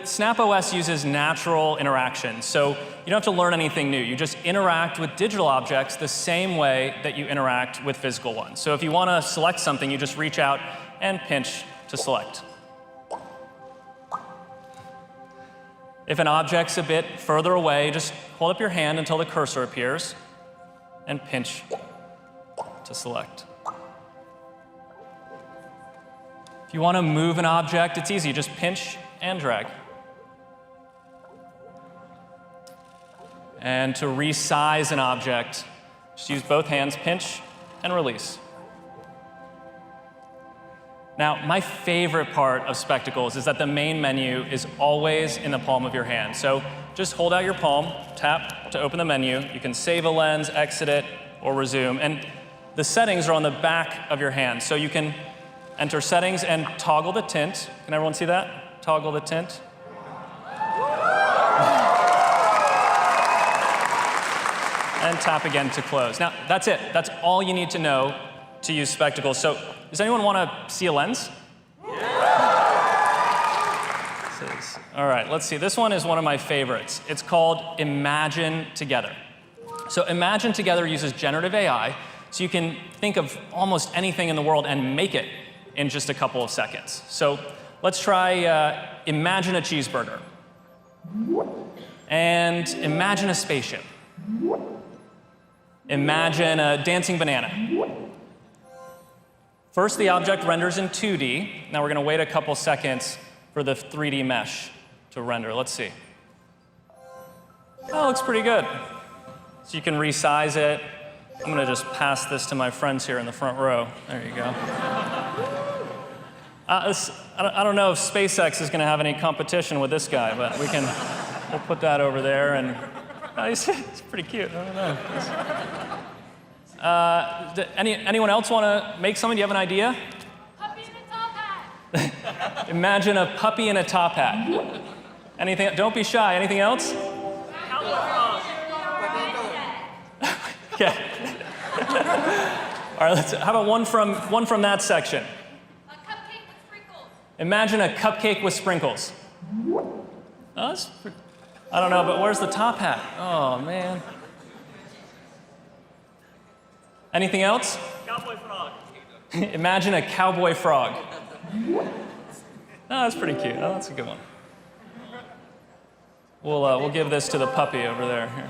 Snap OS uses natural interaction, so you don't have to learn anything new. You just interact with digital objects the same way that you interact with physical ones. So if you want to select something, you just reach out and pinch to select. If an object's a bit further away, just hold up your hand until the cursor appears and pinch to select. If you want to move an object, it's easy. Just pinch and drag. And to resize an object, just use both hands, pinch and release. Now, my favorite part of spectacles is that the main menu is always in the palm of your hand. So just hold out your palm, tap to open the menu. You can save a lens, exit it, or resume. And the settings are on the back of your hand. So you can enter settings and toggle the tint. Can everyone see that? Toggle the tint. And tap again to close. Now, that's it. That's all you need to know to use spectacles. So does anyone want to see a lens? All right, let's see. This one is one of my favorites. It's called Imagine Together. So Imagine Together uses generative AI, so you can think of almost anything in the world and make it in just a couple of seconds. So let's try imagine a cheeseburger. And imagine a spaceship. Imagine a dancing banana. First, the object renders in 2D. Now we're going to wait a couple seconds for the 3D mesh to render. Let's see. Oh, it looks pretty good. So you can resize it. I'm going to just pass this to my friends here in the front row. There you go. I don't know if SpaceX is going to have any competition with this guy, but we we'll put that over there, and it's pretty cute. I don't know. Anyone else want to make something? Do you have an idea? Puppy in a top hat. Imagine a puppy in a top hat. Anything? Don't be shy. Anything else? Okay. All right. How about one from that section? A cupcake with sprinkles. Imagine a cupcake with sprinkles. Oh, I don't know, but where's the top hat? Oh man. Anything else? Cowboy frog. Imagine a cowboy frog. Oh, that's pretty cute. Oh, that's a good one. We'll give this to the puppy over there. Here.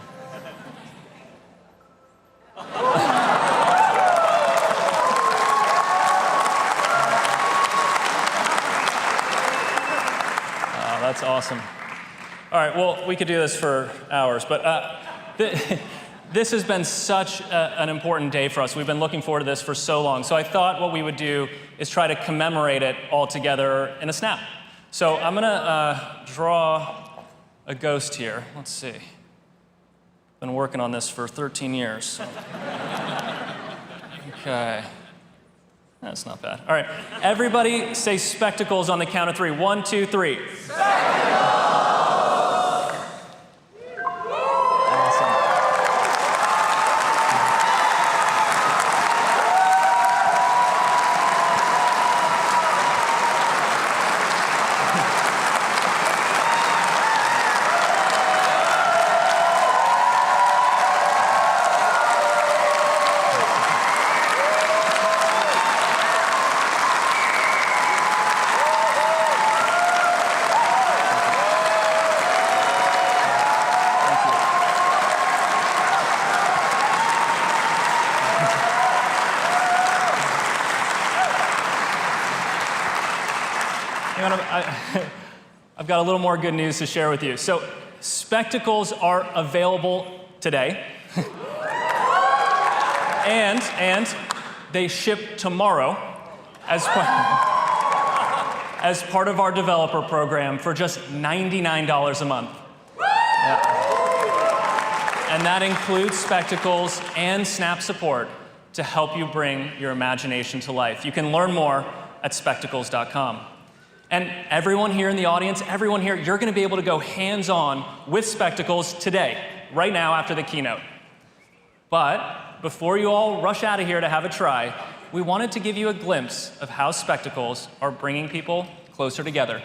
That's awesome. All right, well, we could do this for hours, but this has been such an important day for us. We've been looking forward to this for so long. So I thought what we would do is try to commemorate it all together in a snap. So I'm gonna draw a ghost here. Let's see. Been working on this for 13 years. So. Okay. That's not bad. All right, everybody say spectacles on the count of 3. 1, 2, 3. Spectacles! I've got a little more good news to share with you. So, spectacles are available today. and they ship tomorrow as part of our developer program for just $99 a month. Yeah. And that includes spectacles and Snap support to help you bring your imagination to life. You can learn more at spectacles.com. And everyone here in the audience, everyone here, you're gonna be able to go hands-on with spectacles today, right now after the keynote. But before you all rush out of here to have a try, we wanted to give you a glimpse of how spectacles are bringing people closer together.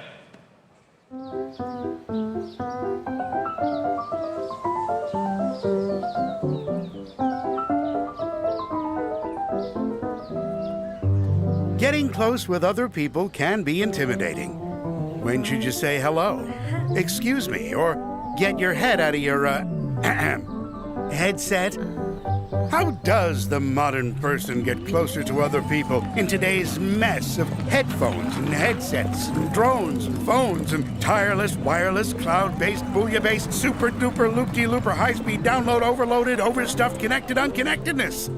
Getting close with other people can be intimidating. When should you say hello, excuse me, or get your head out of your headset? How does the modern person get closer to other people in today's mess of headphones and headsets and drones and phones and tireless, wireless, cloud-based, booyah-based, super-duper, loop-de-looper, high-speed, download, overloaded, overstuffed, connected unconnectedness?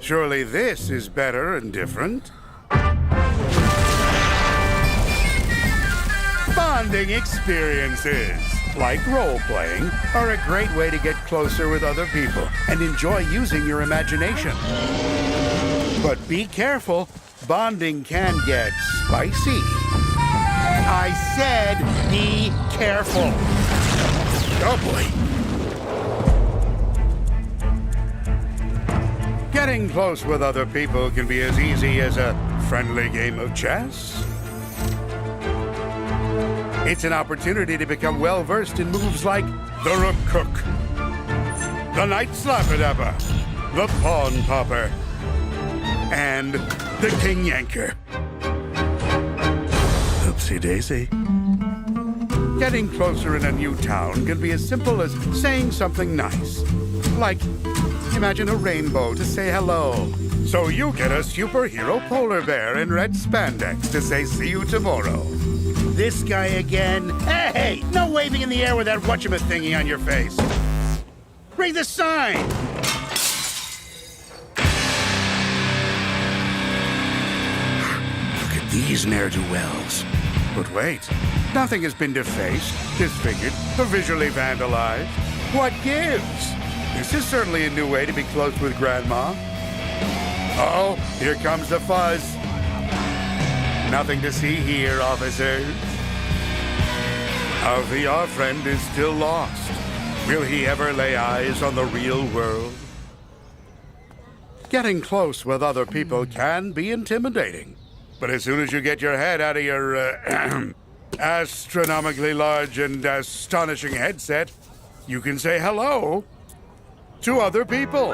Surely this is better and different. Bonding experiences, like role-playing, are a great way to get closer with other people and enjoy using your imagination. But be careful, bonding can get spicy. I said be careful. Oh boy. Getting close with other people can be as easy as a friendly game of chess. It's an opportunity to become well-versed in moves like the Rook Cook, the Knight Slappadappa, the Pawn Popper, and the King Yanker. Oopsie daisy. Getting closer in a new town can be as simple as saying something nice. Like, imagine a rainbow to say hello. So you get a superhero polar bear in red spandex to say see you tomorrow. This guy again. Hey, no waving in the air with that whatchamacallit on your face. Read the sign. Look at these ne'er-do-wells. But wait, nothing has been defaced, disfigured, or visually vandalized. What gives? This is certainly a new way to be close with Grandma. Uh-oh, here comes the fuzz. Nothing to see here, officers. Our VR friend is still lost. Will he ever lay eyes on the real world? Getting close with other people can be intimidating. But as soon as you get your head out of your astronomically large and astonishing headset, you can say hello to other people.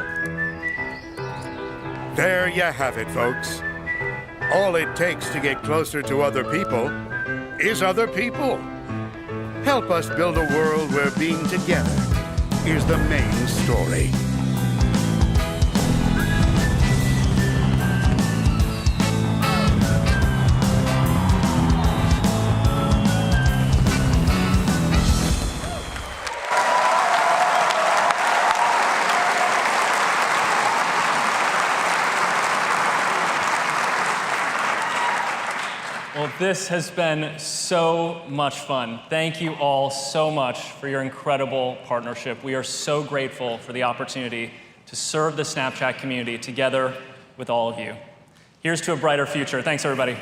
There you have it, folks. All it takes to get closer to other people is other people. Help us build a world where being together is the main story. Well, this has been so much fun. Thank you all so much for your incredible partnership. We are so grateful for the opportunity to serve the Snapchat community together with all of you. Here's to a brighter future. Thanks, everybody.